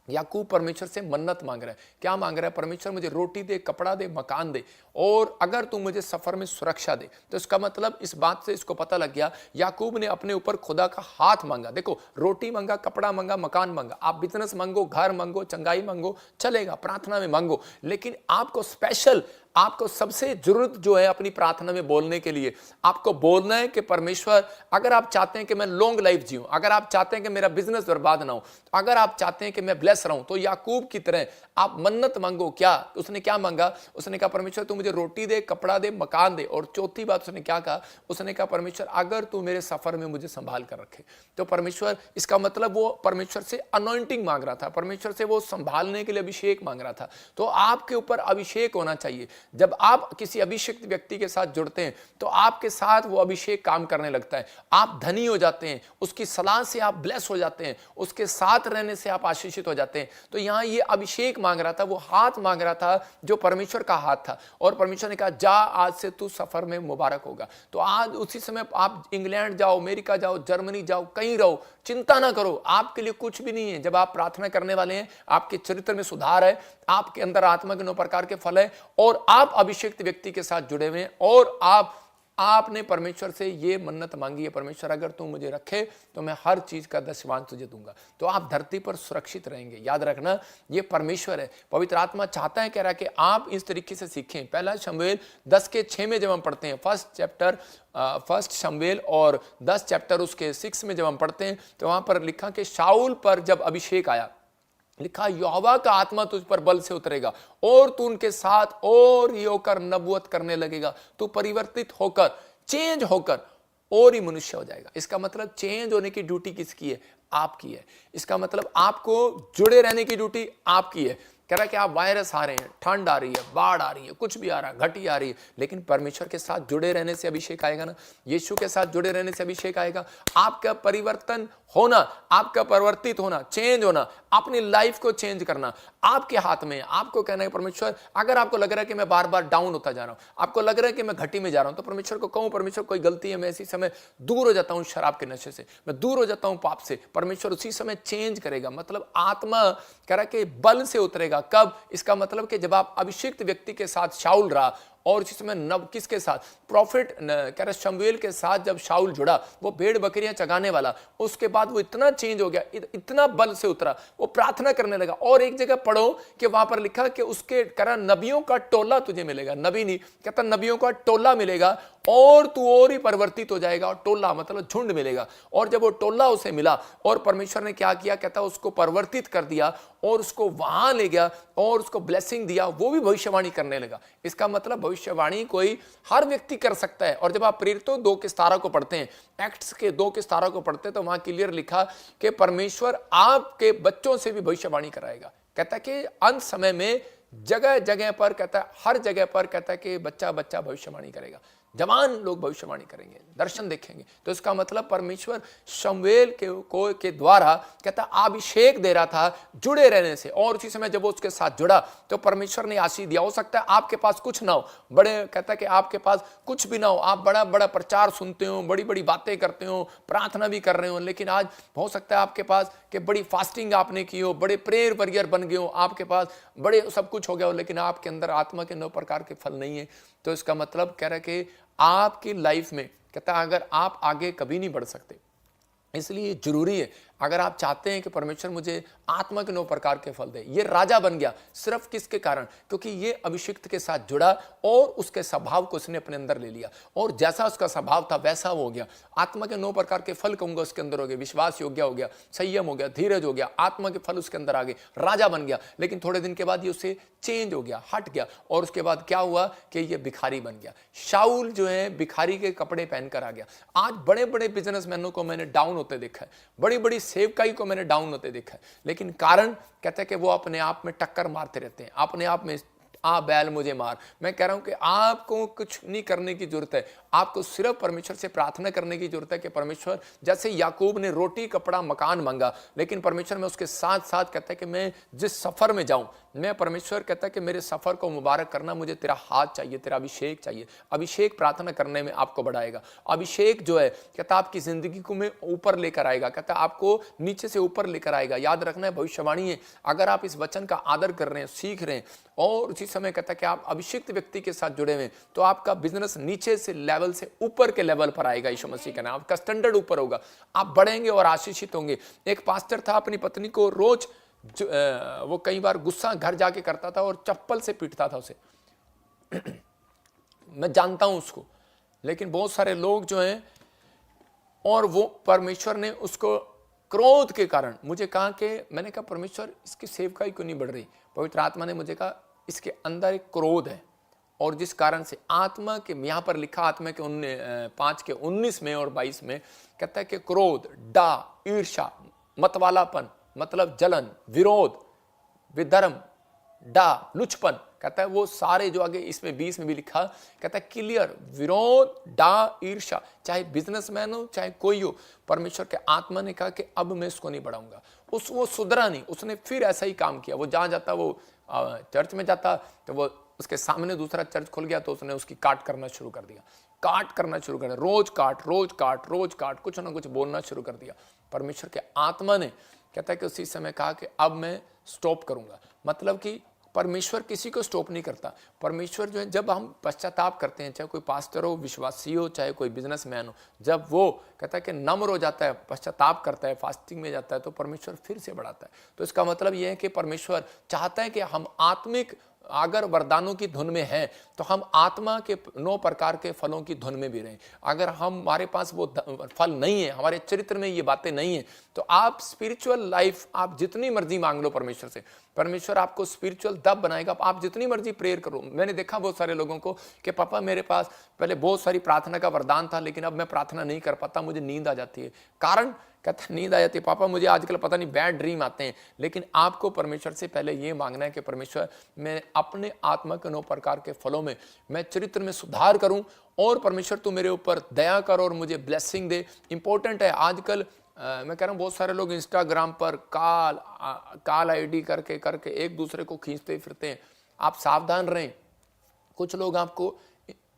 याकूब परमेश्वर से मन्नत मांग रहा है। क्या मांग रहा है? परमेश्वर मुझे रोटी दे, कपड़ा दे, मकान दे, और अगर तू मुझे सफर में सुरक्षा दे। तो इसका मतलब इस बात से इसको पता लग गया, याकूब ने अपने ऊपर खुदा का हाथ मांगा। देखो, रोटी मांगा, कपड़ा मांगा, मकान मांगा, आप बिजनेस मांगो, घर मांगो, चंगाई मांगो, चलेगा, प्रार्थना में मांगो, लेकिन आपको स्पेशल, आपको सबसे जरूरत जो है अपनी प्रार्थना में बोलने के लिए, आपको बोलना है कि परमेश्वर, अगर आप चाहते हैं कि मैं लॉन्ग लाइफ जीऊं, अगर आप चाहते हैं कि मेरा बिजनेस बर्बाद ना हो, अगर आप चाहते हैं कि मैं ब्लेस रहूं, तो याकूब की तरह आप मन्नत मांगो। क्या उसने क्या मांगा? उसने कहा परमेश्वर तू मुझे रोटी दे, कपड़ा दे, मकान दे, और चौथी बात उसने क्या कहा? उसने कहा परमेश्वर अगर तू मेरे सफर में मुझे संभाल कर रखे। तो परमेश्वर, इसका मतलब वो परमेश्वर से अनॉइंटिंग मांग रहा था, परमेश्वर से वो संभालने के लिए अभिषेक मांग रहा था। तो आपके ऊपर अभिषेक होना चाहिए। जब आप किसी अभिषेक व्यक्ति के साथ जुड़ते हैं तो आपके साथ वो अभिषेक काम करने लगता है, आप धनी हो जाते हैं, उसकी सलाह से आप ब्लेस हो जाते हैं, उसके साथ रहने से आप आशीषित हो जाते हैं। तो यहां ये अभिषेक मांग रहा था, वो हाथ मांग रहा था जो परमेश्वर का हाथ था। और परमेश्वर ने कहा जा, आज से तू सफर में मुबारक होगा। तो आज उसी समय आप इंग्लैंड जाओ, अमेरिका जाओ, जर्मनी जाओ, कहीं रहो, चिंता ना करो, आपके लिए कुछ भी नहीं है। जब आप प्रार्थना करने वाले हैं, आपके चरित्र में सुधार है, आपके अंदर आत्मा के 9 प्रकार के फल है, और आप अभिषिक्त व्यक्ति के साथ जुड़े हुए हैं, और आपने परमेश्वर से ये मन्नत मांगी है, परमेश्वर अगर तू मुझे रखे तो मैं हर चीज का दशमांश तुझे दूंगा। तो आप धरती पर सुरक्षित रहेंगे। याद रखना, ये परमेश्वर है, पवित्र आत्मा चाहता है, कह रहा है कि आप इस तरीके से सीखें। पहला शमूएल 10:6 में जब हम पढ़ते हैं, फर्स्ट शमूएल और 10 चैप्टर उसके 6 में जब हम पढ़ते हैं, तो वहां पर लिखा कि शाऊल पर जब अभिषेक आया, लिखा यहोवा का आत्मा तुझ पर बल से उतरेगा और तू उनके साथ और ये होकर नबूवत करने लगेगा। तू परिवर्तित होकर, चेंज होकर और ही मनुष्य हो जाएगा। इसका मतलब चेंज होने की ड्यूटी किसकी है? आपकी है। इसका मतलब आपको जुड़े रहने की ड्यूटी आपकी है। कह रहा है कि आप वायरस आ रहे हैं, ठंड आ रही है, बाढ़ आ रही है, कुछ भी आ रहा है, घटी आ रही है, लेकिन परमेश्वर के साथ जुड़े रहने से अभिषेक आएगा ना। यीशु के साथ जुड़े रहने से अभिषेक आएगा। आपका परिवर्तन होना, आपका परिवर्तित होना, चेंज होना, अपनी लाइफ को चेंज करना आपके हाथ में है। आपको कहना है परमेश्वर, अगर आपको लग रहा है कि मैं बार बार डाउन होता जा रहा हूं, आपको लग रहा है कि मैं घटी में जा रहा हूं, तो परमेश्वर को कहूं, परमेश्वर कोई गलती है, मैं इसी समय दूर हो जाता हूं शराब के नशे से, मैं दूर हो जाता हूं पाप से। परमेश्वर उसी समय चेंज करेगा। मतलब आत्मा कह रहा है कि बल से उतरेगा। कब? इसका मतलब कि जब आप अभिषिक्त व्यक्ति के साथ शाऊल रहा, और इसी समय नब किसके साथ? प्रॉफिट कह रहे शमूएल के साथ जब शाऊल जुड़ा, वो भेड़ बकरियां चगाने वाला, उसके बाद वो इतना चेंज हो गया, इतना बल से उतरा, वो प्रार्थना करने लगा। और एक जगह पढ़ो कि वहां पर लिखा कि उसके कह रहा नबियों का टोला तुझे मिलेगा। नबी नहीं कहता, नबियों का टोला मिलेगा और तू और ही परिवर्तित हो जाएगा। और टोला मतलब झुंड मिलेगा। और जब वो टोला उसे मिला और परमेश्वर ने क्या किया? कहता उसको परिवर्तित कर दिया और उसको वहां ले गया और उसको ब्लेसिंग दिया। वो भी भविष्यवाणी करने लगा। इसका मतलब भविष्यवाणी कोई हर व्यक्ति कर सकता है। और जब आप प्रेरितों 2:17 को पढ़ते हैं, एक्ट्स के 2:17 को पढ़ते हैं, तो वहां क्लियर लिखा कि परमेश्वर आपके बच्चों से भी भविष्यवाणी कराएगा। कहता है कि अंत समय में जगह जगह पर, कहता है हर जगह पर, कहता है कि बच्चा बच्चा भविष्यवाणी करेगा, जवान लोग भविष्यवाणी करेंगे, दर्शन देखेंगे। तो इसका मतलब परमेश्वर शमूएल के द्वारा कहता अभिषेक दे रहा था जुड़े रहने से। और उसी समय जब वो उसके साथ जुड़ा तो परमेश्वर ने आशीष दिया। हो सकता है आपके पास कुछ ना हो, बड़े कहता है कि आपके पास कुछ भी ना हो, आप बड़ा बड़ा प्रचार सुनते हो, बड़ी बड़ी बातें करते हो, प्रार्थना भी कर रहे हो, लेकिन आज हो सकता है आपके पास कि बड़ी फास्टिंग आपने की हो, बड़े प्रेयर वॉरियर बन गए हो, आपके पास बड़े सब कुछ हो गया हो, लेकिन आपके अंदर आत्मा के 9 प्रकार के फल नहीं है। तो इसका मतलब कह रहा है कि आपकी लाइफ में कहता है अगर आप आगे कभी नहीं बढ़ सकते, इसलिए जरूरी है, अगर आप चाहते हैं कि परमेश्वर मुझे आत्मा के 9 प्रकार के फल दे। ये राजा बन गया सिर्फ किसके कारण? क्योंकि ये अभिषिक्त के साथ जुड़ा और उसके स्वभाव को उसने अपने अंदर ले लिया, और जैसा उसका स्वभाव था वैसा वो हो गया। आत्मा के 9 प्रकार के फल कहूंगा उसके अंदर हो गए। विश्वास योग्य हो गया, संयम हो गया, धीरज हो गया, आत्मा के फल उसके अंदर आ गए, राजा बन गया। लेकिन थोड़े दिन के बाद ये उससे चेंज हो गया, हट गया, और उसके बाद क्या हुआ कि ये भिखारी बन गया। शाऊल जो है भिखारी के कपड़े पहनकर आ गया। आज बड़े बड़े बिजनेसमैनों को मैंने डाउन होते देखा है, बड़ी बड़ी सेवकाई को मैंने डाउन होते देखा है, लेकिन कारण कहते हैं कि वो अपने आप में टक्कर मारते रहते हैं, अपने आप में बैल मुझे मार। मैं कह रहा हूं कि आपको कुछ नहीं करने की जरूरत है, आपको सिर्फ परमेश्वर से प्रार्थना करने की जरूरत है कि परमेश्वर, जैसे याकूब ने रोटी कपड़ा मकान मांगा, लेकिन परमेश्वर में उसके साथ साथ कहता है कि मैं जिस सफर में जाऊं, मैं परमेश्वर कहता है कि मेरे सफर को मुबारक करना, मुझे तेरा हाथ चाहिए, तेरा अभिषेक चाहिए। अभिषेक प्रार्थना करने में आपको बढ़ाएगा। अभिषेक जो है कहता आपकी जिंदगी को में ऊपर लेकर आएगा, कहता आपको नीचे से ऊपर लेकर आएगा। याद रखना है भविष्यवाणी है, अगर आप इस वचन का आदर कर रहे हैं, सीख रहे हैं, और उसी समय कहता है कि आप अभिषिक्त व्यक्ति के साथ जुड़े हुए, तो आपका बिजनेस नीचे से लेवल से ऊपर के लेवल पर आएगा। यीशु मसीह का नाम, आपका स्टैंडर्ड ऊपर होगा, आप बढ़ेंगे और आशीषित होंगे। एक पास्टर था, अपनी पत्नी को रोज वो कई बार गुस्सा घर जाके करता था और चप्पल से पीटता था उसे। मैं जानता हूं उसको, लेकिन बहुत सारे लोग जो हैं, और वो परमेश्वर ने उसको क्रोध के कारण मुझे कहा कि, मैंने कहा परमेश्वर इसकी सेवकाई क्यों नहीं बढ़ रही? पवित्र आत्मा ने मुझे कहा इसके अंदर एक क्रोध है, और जिस कारण से आत्मा के, यहां पर लिखा आत्मा के 5:19 में और 22 में कहता है कि क्रोध, डा, ईर्ष्या, मतवालापन मतलब जलन, विरोध, विधर्म, डा, लुचपन, कहता है वो सारे जो आगे इसमें 20 में भी लिखा, कहता है क्लियर, विरोध, डा, ईर्ष्या, चाहे बिजनेसमैन हो चाहे कोई हो, परमेश्वर के आत्मा ने कहा कि अब मैं इसको नहीं बढ़ाऊंगा। वो सुधरा नहीं, उसने फिर ऐसा ही काम किया। वो जहां जाता, वो चर्च में जाता, तो वो उसके सामने दूसरा चर्च खुल गया तो उसने उसकी काट करना शुरू कर दिया, काट करना शुरू कर दिया, रोज काट, रोज काट, रोज काट, कुछ ना कुछ बोलना शुरू कर दिया। परमेश्वर के आत्मा ने कहता है कि उसी समय कहा कि अब मैं स्टॉप करूंगा। मतलब कि परमेश्वर किसी को स्टॉप नहीं करता। परमेश्वर जो है, जब हम पश्चाताप करते हैं, चाहे कोई पास्टर हो, विश्वासी हो, चाहे कोई बिजनेसमैन हो, जब वो कहता है कि नम्र हो जाता है, पश्चाताप करता है, फास्टिंग में जाता है, तो परमेश्वर फिर से बढ़ाता है। तो इसका मतलब यह है कि परमेश्वर चाहता है कि हम आत्मिक अगर वरदानों की धुन में हैं तो हम आत्मा के 9 प्रकार के फलों की धुन में भी रहें। अगर हमारे पास वो फल नहीं है, हमारे चरित्र में ये बातें नहीं है, तो आप स्पिरिचुअल लाइफ आप जितनी मर्जी मांग लो परमेश्वर से, परमेश्वर आपको स्पिरिचुअल तब बनाएगा। आप जितनी मर्जी प्रेयर करो। मैंने देखा बहुत सारे लोगों को कि पापा मेरे पास पहले बहुत सारी प्रार्थना का वरदान था, लेकिन अब मैं प्रार्थना नहीं कर पाता, मुझे नींद आ जाती है। कारण कहता नींद आ जाती है पापा, मुझे आजकल पता नहीं बैड ड्रीम आते हैं। लेकिन आपको परमेश्वर से पहले ये मांगना है कि परमेश्वर मैं अपने आत्मा के 9 प्रकार के फलों में मैं चरित्र में सुधार करूं, और परमेश्वर तू मेरे ऊपर दया कर और मुझे ब्लेसिंग दे। इंपॉर्टेंट है आजकल मैं कह रहा हूँ बहुत सारे लोग इंस्टाग्राम पर काल आईडी करके एक दूसरे को खींचते फिरते हैं। आप सावधान रहें। कुछ लोग आपको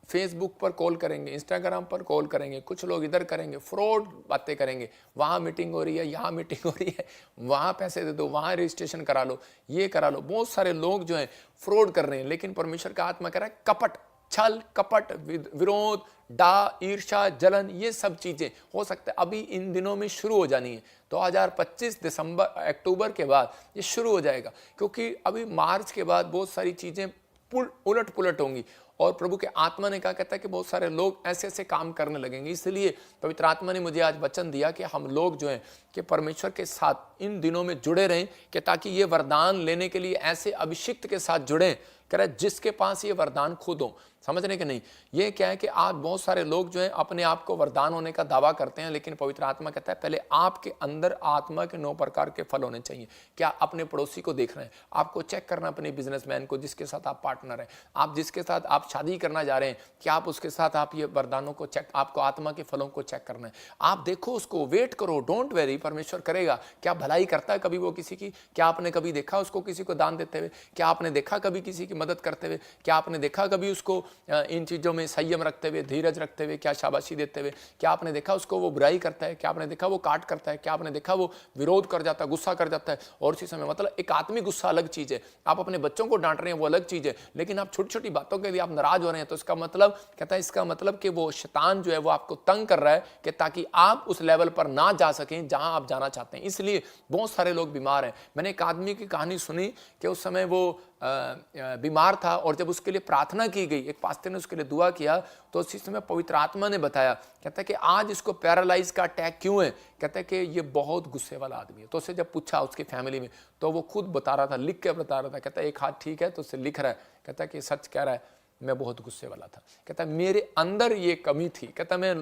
फेसबुक पर कॉल करेंगे, इंस्टाग्राम पर कॉल करेंगे, कुछ लोग इधर करेंगे, फ्रॉड बातें करेंगे। वहाँ मीटिंग हो रही है, यहाँ मीटिंग हो रही है, वहाँ पैसे दे दो, वहाँ रजिस्ट्रेशन करा लो, ये करा लो। बहुत सारे लोग जो हैं फ्रॉड कर रहे हैं। लेकिन परमेश्वर का आत्मा कह रहा है कपट, छल कपट, विरोध, डा, ईर्ष्या, जलन, ये सब चीजें हो सकता है अभी इन दिनों में शुरू हो जानी है। 2025 अक्टूबर के बाद ये शुरू हो जाएगा, क्योंकि अभी मार्च के बाद बहुत सारी चीजें उलट पुलट होंगी। और प्रभु के आत्मा ने कहा, कहता है कि बहुत सारे लोग ऐसे ऐसे काम करने लगेंगे। इसलिए पवित्र आत्मा ने मुझे आज वचन दिया कि हम लोग जो हैं कि परमेश्वर के साथ इन दिनों में जुड़े रहें, कि ताकि ये वरदान लेने के लिए ऐसे अभिषिक्त के साथ जुड़ें, कह रहा है जिसके पास ये वरदान खुद हो। समझने के नहीं, ये क्या है कि आज बहुत सारे लोग जो हैं अपने आप को वरदान होने का दावा करते हैं, लेकिन पवित्र आत्मा कहता है पहले आपके अंदर आत्मा के 9 प्रकार के फल होने चाहिए। क्या अपने पड़ोसी को देख रहे हैं? आपको चेक करना अपने बिजनेसमैन को जिसके साथ आप पार्टनर हैं, आप जिसके साथ आप शादी करना जा रहे हैं, क्या आप उसके साथ आप ये वरदानों को चेक, आपको आत्मा के फलों को चेक करना है। आप देखो उसको, वेट करो, डोंट वेरी, परमेश्वर करेगा। क्या भलाई करता है कभी वो किसी की? क्या आपने कभी देखा उसको किसी को दान देते हुए? क्या आपने देखा कभी किसी की मदद करते हुए? क्या आपने देखा कभी उसको इन चीज़ों में संयम रखते हुए, धीरज रखते हुए, क्या शाबाशी देते हुए? क्या आपने देखा उसको वो बुराई करता है? क्या आपने देखा वो काट करता है? क्या आपने देखा वो विरोध कर जाता है, गुस्सा कर जाता है? और इसी समय मतलब एक आत्मिक गुस्सा अलग चीज़ है, आप अपने बच्चों को डांट रहे हैं वो अलग चीज़ है, लेकिन आप छोटी छोटी बातों के लिए आप नाराज हो रहे हैं, तो इसका मतलब कहता है, इसका मतलब कि वो शैतान जो है वो आपको तंग कर रहा है कि ताकि आप उस लेवल पर ना जा सकें जहां आप जाना चाहते हैं। इसलिए बहुत सारे लोग बीमार हैं। मैंने एक आदमी की कहानी सुनी कि उस समय वो बीमार था, और जब उसके लिए प्रार्थना की गई, एक पास्टर ने उसके लिए दुआ किया, तो उसी समय पवित्र आत्मा ने बताया, कहता है कि आज इसको पैरालाइज का अटैक क्यों है? कहता है कि ये बहुत गुस्से वाला आदमी है। तो उससे जब पूछा उसकी फैमिली में, तो वो खुद बता रहा था, लिख के बता रहा था। कहता है एक हाथ ठीक है, तो उससे लिख रहा है, कहता है कि सच कह रहा है, मैं बहुत गुस्से वाला था। कहता है मेरे अंदर ये कमी थी। कहता मैं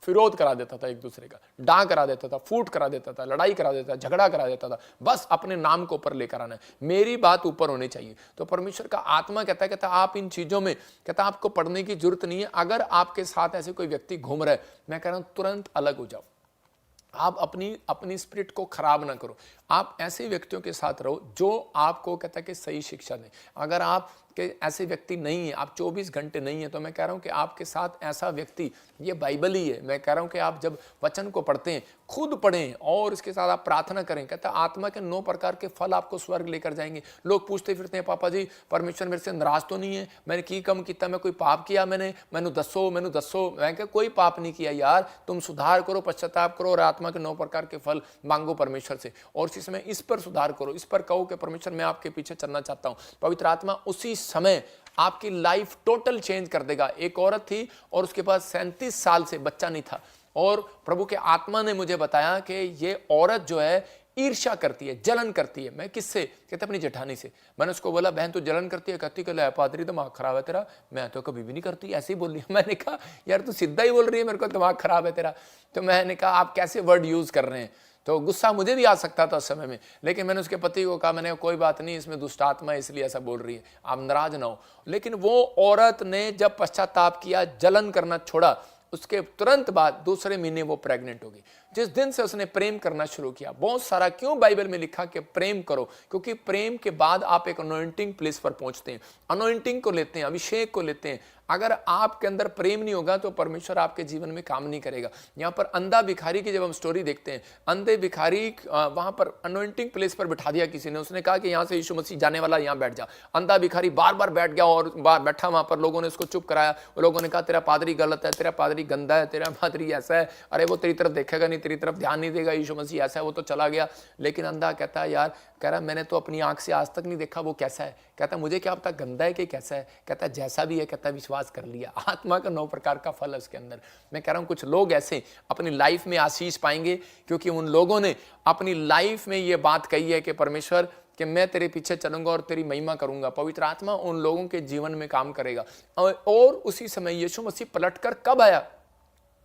विरोध करा देता था, एक दूसरे का डा करा देता था, फूट करा देता था, लड़ाई करा देता था, झगड़ा करा देता था, बस अपने नाम को ऊपर लेकर आना है, मेरी बात ऊपर होनी चाहिए। तो परमेश्वर का आत्मा कहता आप इन चीजों में कहता आपको पढ़ने की जरूरत नहीं है। अगर आपके साथ ऐसे कोई व्यक्ति घूम रहा है, मैं कह रहा हूं तुरंत अलग हो जाओ। आप अपनी स्पिरिट को खराब ना करो। आप ऐसे व्यक्तियों के साथ रहो जो आपको कहता है कि सही शिक्षा दें। अगर आप के ऐसे व्यक्ति नहीं है, आप 24 घंटे नहीं है, तो मैं कह रहा हूं कि आपके साथ ऐसा व्यक्ति, ये बाइबल ही है। मैं कह रहा हूं कि आप जब वचन को पढ़ते हैं, खुद पढ़ें और इसके साथ आप प्रार्थना करें। कहता है आत्मा के 9 प्रकार के फल आपको स्वर्ग लेकर जाएंगे। लोग पूछते फिरते हैं, पापा जी परमेश्वर मेरे से नाराज तो नहीं है? मैंने की कम किया, मैं कोई पाप किया? मैंने दसो। मैं क्या कोई पाप नहीं किया यार, तुम सुधार करो, पश्चाताप करो और आत्मा के 9 प्रकार के फल मांगो परमेश्वर से। और इसी समय इस पर सुधार करो, इस पर कहो कि परमेश्वर मैं आपके पीछे चलना चाहता हूं। पवित्र आत्मा उसी समय आपकी लाइफ टोटल चेंज कर देगा। एक औरत थी और उसके पास 37 साल से बच्चा नहीं था, और प्रभु के आत्मा ने मुझे बताया कि ये औरत जो है ईर्ष्या करती है, जलन करती है। मैं किससे? कहते अपनी जेठानी से। मैंने उसको बोला बहन तू जलन करती है? कहती कि पादरी दिमाग खराब है तेरा। मैं तो कभी भी नहीं करती, ऐसे ही बोल रही है। मैंने कहा यार तू सीधा ही बोल रही है, मेरे को दिमाग खराब है तेरा। तो मैंने कहा आप कैसे वर्ड यूज कर रहे हैं? तो गुस्सा मुझे भी आ सकता था उस समय में, लेकिन मैंने उसके पति को कहा, मैंने कोई बात नहीं, इसमें दुष्ट आत्मा है इसलिए ऐसा बोल रही है, आप नाराज ना हो। लेकिन वो औरत ने जब पश्चाताप किया, जलन करना छोड़ा, उसके तुरंत बाद दूसरे महीने वो प्रेग्नेंट होगी। जिस दिन से उसने प्रेम करना शुरू किया, बहुत सारा क्यों बाइबल में लिखा कि प्रेम करो, क्योंकि प्रेम के बाद आप एक अनॉइंटिंग प्लेस पर पहुंचते हैं, अनॉइंटिंग को लेते हैं, अभिषेक को लेते हैं। अगर आपके अंदर प्रेम नहीं होगा तो परमेश्वर आपके जीवन में काम नहीं करेगा। यहाँ पर अंधा भिखारी की जब हम स्टोरी देखते हैं, अंधे भिखारी वहां पर अनॉइंटिंग प्लेस पर बिठा दिया किसी ने, उसने कहा कि यहाँ से यीशु मसीह जाने वाला, यहाँ बैठ जा। अंधा भिखारी बार बार बैठ गया और बार बैठा वहां पर, लोगों ने उसको चुप कराया। वो लोगों ने कहा तेरा पादरी गलत है, तेरा पादरी गंदा है, तेरा पादरी ऐसा है, अरे वो तेरी तरफ देखेगा नहीं, तेरी तरफ ध्यान नहीं देगा, यीशु मसीह ऐसा है, वो तो चला गया। लेकिन अंधा कहता है यार, कह रहा मैंने तो अपनी आंख से आज तक नहीं देखा वो कैसा है। कहता है मुझे क्या पता गंदा है कि कैसा है। कहता है जैसा भी है, कहता है विश्वास कर लिया। आत्मा का 9 प्रकार का फल है उसके अंदर। मैं कह रहा हूँ कुछ लोग ऐसे अपनी लाइफ में आशीष पाएंगे क्योंकि उन लोगों ने अपनी लाइफ में ये बात कही है कि परमेश्वर कि मैं तेरे पीछे चलूंगा और तेरी महिमा करूंगा। पवित्र आत्मा उन लोगों के जीवन में काम करेगा। और उसी समय यीशु मसीह पलटकर कब आया?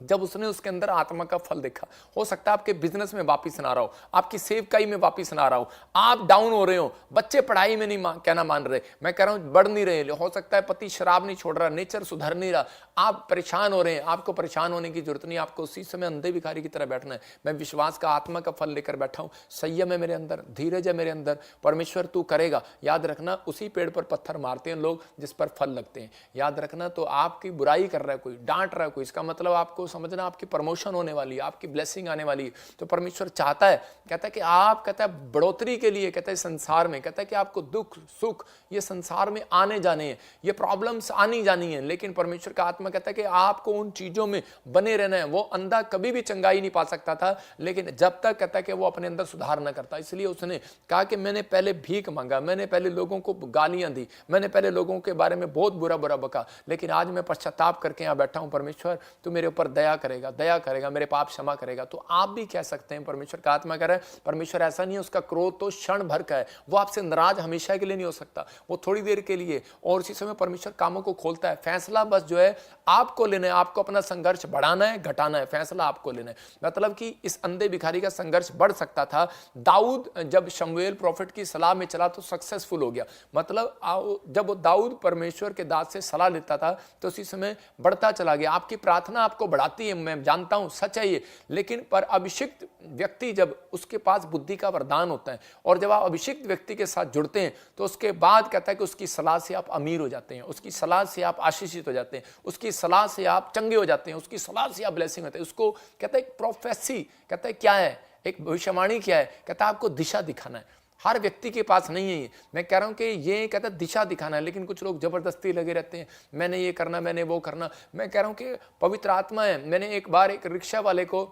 जब उसने उसके अंदर आत्मा का फल देखा। हो सकता है आपके बिजनेस में वापिस ना रहा हो, आपकी सेवकाई में वापिस ना रहा हो, आप डाउन हो रहे हो, बच्चे पढ़ाई में नहीं कहना मान रहे, मैं कह रहा हूं बढ़ नहीं रहे, हो सकता है पति शराब नहीं छोड़ रहा, नेचर सुधर नहीं रहा, आप परेशान हो रहे हैं। आपको परेशान होने की जरूरत नहीं, आपको उसी समय अंधे भिखारी की तरह बैठना है। मैं विश्वास का आत्मा का फल लेकर बैठा हूं, संयम है मेरे अंदर, धीरज है मेरे अंदर, परमेश्वर तू करेगा। याद रखना उसी पेड़ पर पत्थर मारते हैं लोग जिस पर फल लगते हैं। याद रखना, तो आपकी बुराई कर रहा है कोई, डांट रहा है कोई, इसका मतलब आपको समझना आपकी प्रमोशन होने वाली है, आपकी ब्लेसिंग आने वाली है। तो परमेश्वर चाहता है, कहता है कि आप, कहता है बढ़ोतरी के लिए, कहता है संसार में, कहता है कि आपको दुख सुख ये संसार में आने जाने हैं, ये प्रॉब्लम्स आनी जानी है। लेकिन परमेश्वर का आत्मा कहता है कि आपको उन चीजों में बने रहना है। वो अंधा कभी भी चंगाई नहीं पा सकता था, लेकिन जब तक, कहता है कि वो अपने अंदर सुधार न करता। इसलिए उसने कहा कि मैंने पहले भीख मांगा, मैंने पहले लोगों को गालियां दी, मैंने पहले लोगों के बारे में बहुत बुरा बुरा बका, लेकिन आज मैं पश्चाताप करके यहाँ बैठा हूं। परमेश्वर तू मेरे ऊपर दया करेगा, दया करेगा, मेरे पाप क्षमा करेगा। तो आप भी कह सकते हैं, परमेश्वर का आत्मा कह रहा है, परमेश्वर ऐसा नहीं है, उसका क्रोध तो क्षण भर का है, वो आपसे नाराज हमेशा के लिए नहीं हो सकता, वो थोड़ी देर के लिए। और उसी समय परमेश्वर कामों को खोलता है। फैसला बस जो है आपको लेना है, आपको अपना संघर्ष बढ़ाना है घटाना है, फैसला आपको लेना है। मतलब कि इस अंधे भिखारी का संघर्ष बढ़ सकता था। दाऊद जब शमूएल प्रॉफिट की सलाह में चला तो सक्सेसफुल हो गया। मतलब जब वो दाऊद परमेश्वर के दास से सलाह लेता था तो उसी समय बढ़ता चला गया। आपकी प्रार्थना आपको बढ़ाती है, मैं जानता हूं सच है ये, लेकिन पर अभिषिक्त व्यक्ति जब उसके पास बुद्धि का वरदान होता है और जब आप अभिषिक्त व्यक्ति के साथ जुड़ते हैं तो उसके बाद कहता है कि उसकी सलाह से आप अमीर हो जाते हैं, उसकी सलाह से आप आशीषित हो जाते हैं, उसकी सलाह से आप चंगे हो जाते हैं, उसकी सलाह से आप ब्लेसिंग होते हैं। उसको कहता है प्रोफेसी, कहता है क्या है, एक भविष्यवाणी क्या है, कहता है आपको दिशा दिखाना है। हर व्यक्ति के पास नहीं है ये, मैं कह रहा हूं कि ये कहता है दिशा दिखाना है, लेकिन कुछ लोग जबरदस्ती लगे रहते हैं, मैंने ये करना, मैंने वो करना। मैं कह रहा हूं कि पवित्र आत्मा है। मैंने एक बार एक रिक्शा वाले को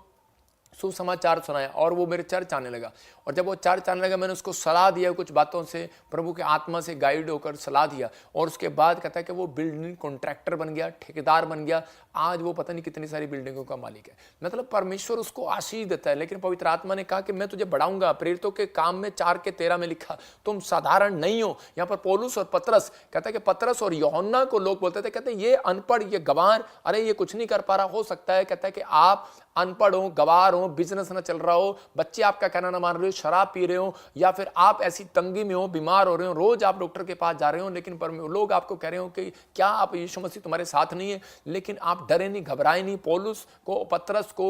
सुसमाचार सुनाया और वो मेरे चर्च आने लगा, और जब वो चर्च आने लगा मैंने उसको सलाह दिया, कुछ बातों से प्रभु के आत्मा से गाइड होकर सलाह दिया, और उसके बाद कहता है कि वो बिल्डिंग कॉन्ट्रैक्टर बन गया, ठेकेदार बन गया। आज वो पता नहीं कितनी सारी बिल्डिंगों का मालिक है। मतलब परमेश्वर उसको आशीष देता है। लेकिन पवित्र आत्मा ने कहा कि मैं तुझे बढ़ाऊंगा। प्रेरितों के काम में 4:13 में लिखा, तुम साधारण नहीं हो। यहाँ पर पौलुस और पतरस, कहता है कि पतरस और यूहन्ना को लोग बोलते थे, कहते ये अनपढ़, ये गंवार, अरे ये कुछ नहीं कर पा रहा। हो सकता है कहता है कि आप अनपढ़ हो, गंवार हो, बिजनेस ना चल रहा हो, बच्चे आपका कहना ना मान रहे हो, शराब पी रहे हो, या फिर आप ऐसी तंगी में हो, बीमार हो रहे हो, रोज आप डॉक्टर के पास जा रहे हो, लेकिन लोग आपको कह रहे हो कि क्या आप यीशु मसीह तुम्हारे साथ नहीं है। लेकिन आप डरे नहीं, घबराए नहीं। पौलुस को,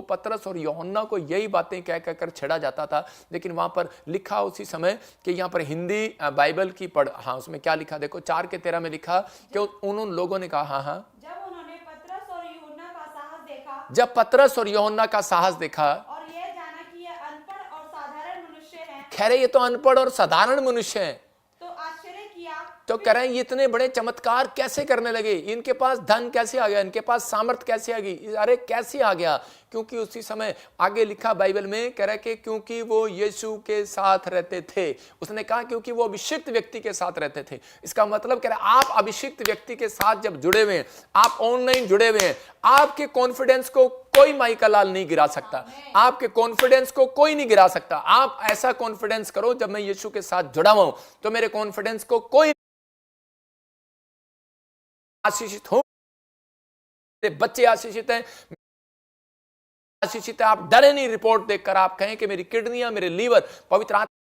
पतरस और यूहन्ना को यही बातें कह कहकर छेड़ा जाता था। लेकिन वहां पर लिखा उसी समय कि यहाँ पर हिंदी बाइबल की पढ़, हाँ उसमें क्या लिखा देखो, 4:13 में लिखा कि उन लोगों ने कहा, हाँ जब पतरस और यूहन्ना का साहस देखा और यह जाना कि ये अनपढ़ और साधारण मनुष्य हैं, खैर ये तो अनपढ़ और साधारण मनुष्य हैं, तो आश्चर्य किया। तो कह रहे हैं ये इतने बड़े चमत्कार कैसे करने लगे, इनके पास धन कैसे आ गया, इनके पास सामर्थ कैसे आ गई, अरे कैसे आ गया। क्योंकि उसी समय आगे लिखा बाइबल में, कह रहा है कि क्योंकि वो यीशु के साथ रहते थे। उसने कहा क्योंकि वो अभिषिक्त व्यक्ति के साथ रहते थे। इसका मतलब कह रहा है आप अभिषिक्त व्यक्ति के साथ जब जुड़े हुए हैं, आप ऑनलाइन जुड़े हुए हैं, आपके कॉन्फिडेंस को कोई माइका लाल नहीं गिरा सकता, आपके कॉन्फिडेंस को कोई नहीं गिरा सकता। आप ऐसा कॉन्फिडेंस करो, जब मैं यीशु के साथ जुड़ा हुआ हूं तो मेरे कॉन्फिडेंस को कोई आशीषित हो, मेरे बच्चे आशीषित हैं, आशीषित है। आप डरे नहीं, रिपोर्ट देखकर आप कहें कि मेरी किडनियां, मेरे लीवर, पवित्र आत्मा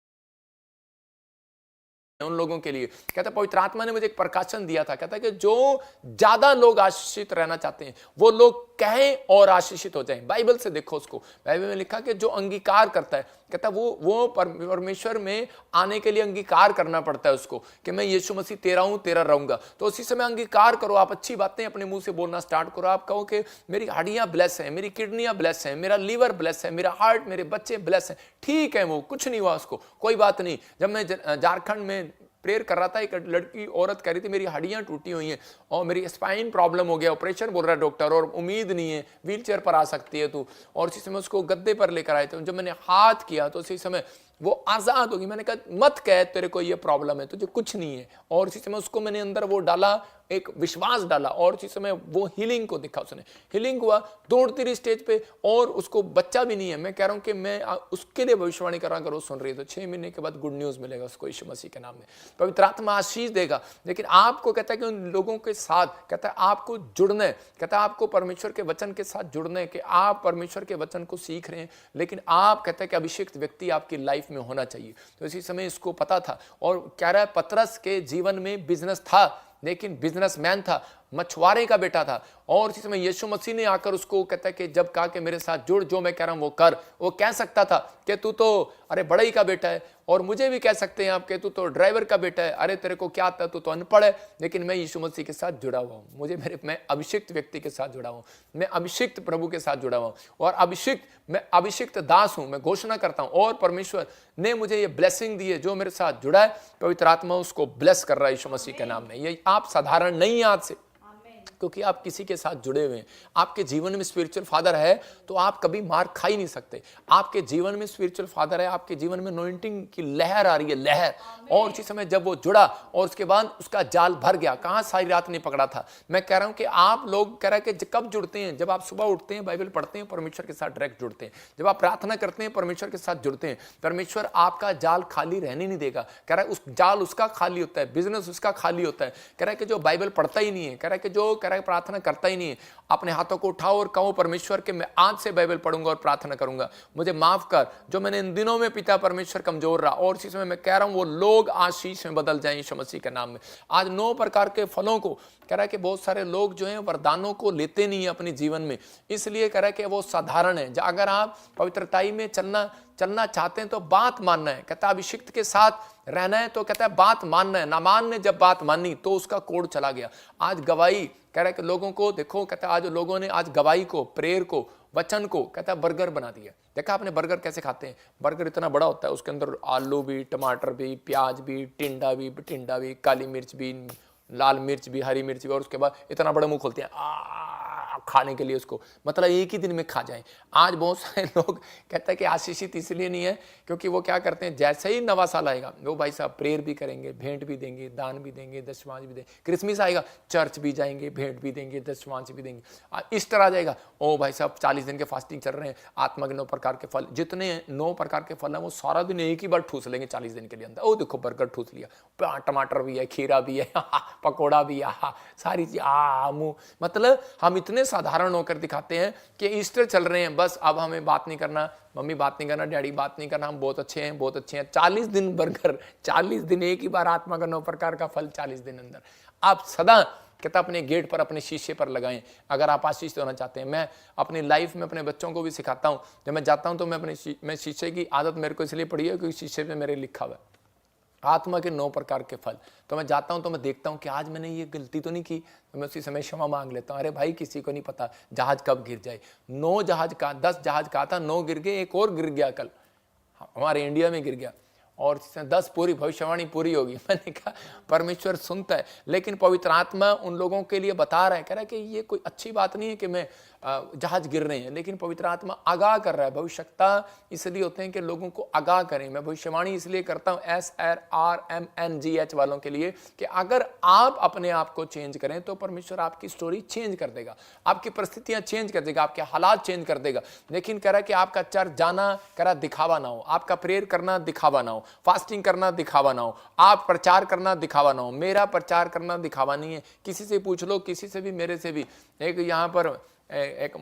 उन लोगों के लिए। कहता पवित्र आत्मा ने मुझे एक प्रकाशन दिया था, कहता कि जो ज्यादा लोग आशीषित रहना चाहते हैं वो लोग कहें और आशीषित हो जाएं। बाइबल से देखो उसको, बाइबल में लिखा कि जो अंगीकार करता है, कहता वो परमेश्वर में आने के लिए अंगीकार करना पड़ता है उसको, कि मैं यीशु मसीह तेरा हूं, तेरा रहूंगा। तो उसी समय अंगीकार करो, आप अच्छी बातें अपने मुंह से बोलना स्टार्ट करो। आप कहो कि मेरी हड्डियां ब्लेस हैं, मेरी किडनियां ब्लेस हैं, मेरा लीवर ब्लेस है, मेरा हार्ट, मेरे बच्चे ब्लेस हैं। ठीक है, वो कुछ नहीं हुआ उसको, कोई बात नहीं। जब मैं झारखंड में प्रेयर कर रहा था, एक लड़की औरत कह रही थी मेरी हड्डियां टूटी हुई हैं और मेरी स्पाइन प्रॉब्लम हो गया, ऑपरेशन बोल रहा है डॉक्टर, और उम्मीद नहीं है, व्हील चेयर पर आ सकती है तू। और उसी समय उसको गद्दे पर लेकर आए थे। जब मैंने हाथ किया तो उसी समय वो आज़ाद होगी। मैंने कहा मत कह तेरे को ये प्रॉब्लम है, तुझे कुछ नहीं है। और उसी समय उसको मैंने अंदर वो डाला, एक विश्वास डाला, और उसी समय वो हीलिंग को दिखा, उसने हीलिंग हुआ, दौड़ती रही स्टेज पे, और उसको बच्चा भी नहीं है। मैं कह रहा हूं कि मैं उसके लिए भविष्यवाणी कर रहा हूं, अगर वो सुन रही है तो 6 महीने के बाद गुड न्यूज़ मिलेगा उसको यीशु मसीह के नाम में। पवित्र आत्मा आशीष देगा। लेकिन आपको कहता है कि उन लोगों के साथ, कहता है आपको जुड़ना है, कहता है आपको परमेश्वर के वचन के साथ जुड़ना है, कि आप परमेश्वर के वचन को सीख रहे हैं, लेकिन आप कहता है कि अभिषिक्त व्यक्ति आपकी लाइफ में होना चाहिए। तो इसी समय इसको पता था, और कह रहा है पतरस के जीवन में बिजनेस था, लेकिन बिजनेसमैन था, मछुआरे का बेटा था। और इसी समय यीशु मसीह ने आकर उसको कहता है कि जब कहा कि मेरे साथ जुड़, जो मैं कह रहा हूं वो कर। वो कह सकता था कि तू तो अरे बड़ा ही का बेटा है, और मुझे भी कह सकते हैं आप कि तू तो ड्राइवर का बेटा है, अरे तेरे को क्या आता है, तू तो अनपढ़ है। लेकिन मैं यीशु मसीह के साथ जुड़ा हुआ हूं, मैं अभिषिक्त व्यक्ति के साथ जुड़ा हूं, मैं अभिषिक्त प्रभु के साथ जुड़ा हुआ हूं, और मैं अभिषिक्त दास हूं। मैं घोषणा करता हूं, और परमेश्वर ने मुझे ये ब्लेसिंग दी है। जो मेरे साथ जुड़ा है, पवित्र आत्मा उसको ब्लेस कर रहा है यीशु मसीह के नाम में। ये आप साधारण नहीं है आज से, क्योंकि आप किसी के साथ जुड़े हुए हैं। आपके जीवन में स्पिरिचुअल फादर है तो आप कभी मार खा ही नहीं सकते। आपके जीवन में स्पिरिचुअल फादर है, आपके जीवन में अनॉइंटिंग की लहर आ रही है, लहर। और उसी समय जब वो जुड़ा और उसके बाद उसका जाल भर गया, कहां सारी रात नहीं पकड़ा था। मैं कह रहा हूं कि आप लोग कह रहे हैं कि कब जुड़ते हैं, जब आप सुबह उठते हैं, बाइबल पढ़ते हैं, परमेश्वर के साथ डायरेक्ट जुड़ते हैं। जब आप प्रार्थना करते हैं, परमेश्वर के साथ जुड़ते हैं, परमेश्वर आपका जाल खाली रहने नहीं देगा। कह रहा है उस जाल उसका खाली होता है, बिजनेस उसका खाली होता है। कह रहा है कि जो बाइबल पढ़ता ही नहीं है, कह रहा है कि जो प्रार्थना करता ही नहीं है, अपने हाथों को उठाओ और कहो परमेश्वर के मैं आज से बाइबल पढ़ूंगा और प्रार्थना करूंगा, मुझे माफ कर जो मैंने इन दिनों में पिता परमेश्वर कमजोर रहा। और इसी समय मैं कह रहा हूं वो लोग आशीष में बदल जाएं यीशु मसीह के नाम में। आज 9 प्रकार के फलों को कह रहा है कि बहुत सारे लोग जो हैं वरदानों को लेते नहीं है अपने जीवन में, इसलिए कह रहा है कि वो साधारण है। अगर आप पवित्रताई में चलना चाहते हैं तो बात मानना है। कहता है अभिषिक्त के साथ रहना है तो कहता है बात मानना है। नामान ने जब बात मानी तो उसका कोड चला गया। आज गवाही कह रहा है कि लोगों को देखो, कहता है आज लोगों ने आज गवाही को, प्रेयर को, वचन को कहता है बर्गर बना दिया। देखा आपने बर्गर कैसे खाते हैं? बर्गर इतना बड़ा होता है, उसके अंदर आलू भी, टमाटर भी, प्याज भी, टिंडा भी, काली मिर्च भी, लाल मिर्च भी, हरी मिर्च भी, और उसके बाद इतना बड़ा मुंह खोलते हैं खाने के लिए उसको, मतलब एक ही दिन में खा जाएं। आज बहुत सारे लोग कहते हैं कि आशीषित इसलिए नहीं है क्योंकि वो क्या करते हैं, जैसे ही नवा साल आएगा वो भाई साहब प्रेयर भी करेंगे, भेंट भी देंगे, दान भी देंगे, दशमांश भी देंगे। क्रिसमस आएगा, चर्च भी जाएंगे, भेंट भी देंगे, दशमांश भी देंगे। ईस्टर आ जाएगा, ओ भाई साहब 40 दिन के फास्टिंग चल रहे हैं, आत्मा के 9 प्रकार के फल, जितने 9 प्रकार के फल हैं वो सारा दिन एक ही बार ठूस लेंगे 40 दिन के लिए अंदर। ओ देखो बर्गर ठूस लिया, टमाटर भी है, खीरा भी है, पकौड़ा भी है, सारी चीज मुंह। मतलब हम इतने साधारण होकर दिखाते हैं कि ईस्टर चल रहे हैं, बस अब हमें बात नहीं करना, मम्मी बात नहीं करना, डैडी बात नहीं करना, हम बहुत अच्छे हैं, बहुत अच्छे हैं। 40 दिन बर्गर, 40 दिन एक ही बार आत्मा का 9 प्रकार का फल 40 दिन अंदर। आप सदा कहता अपने गेट पर, अपने शीशे पर लगाएं अगर आप आशीष होना चाहते हैं। मैं अपनी लाइफ में अपने बच्चों को भी सिखाता हूं, जब मैं जाता हूं तो मैं शीशे की आदत मेरे को इसलिए पड़ी है क्योंकि शीशे पे मेरे लिखा हुआ है आत्मा के 9 प्रकार के फल। तो मैं जाता हूं तो मैं देखता हूं कि आज मैंने ये गलती तो नहीं की, तो मैं उसी समय क्षमा मांग लेता हूं। अरे भाई किसी को नहीं पता जहाज कब गिर जाए। 9 जहाज का, 10 जहाज का था, 9 गिर गए, एक और गिर गया कल हमारे इंडिया में गिर गया, और 10 पूरी भविष्यवाणी पूरी होगी। मैंने कहा परमेश्वर सुनता है, लेकिन पवित्र आत्मा उन लोगों के लिए बता रहा है, कह रहा है कि ये कोई अच्छी बात नहीं है कि मैं जहाज गिर रहे हैं, लेकिन पवित्र आत्मा आगाह कर रहा है। भविष्यता इसलिए होते हैं कि लोगों को आगाह करें। मैं भविष्यवाणी इसलिए करता हूं SRMNGH वालों के लिए कि अगर आप अपने आप को चेंज करें तो परमेश्वर आपकी स्टोरी चेंज कर देगा, आपकी परिस्थितियां चेंज कर देगा, आपके हालात चेंज कर देगा। लेकिन कह रहा है कि आपका चर्च जाना कह रहा दिखावा ना हो, आपका प्रेयर करना दिखावा ना हो, फास्टिंग करना दिखावा ना हो, आप प्रचार करना दिखावा ना हो। मेरा प्रचार करना दिखावा नहीं है। किसी से पूछ लो, किसी से भी, मेरे से भी। एक यहाँ पर एक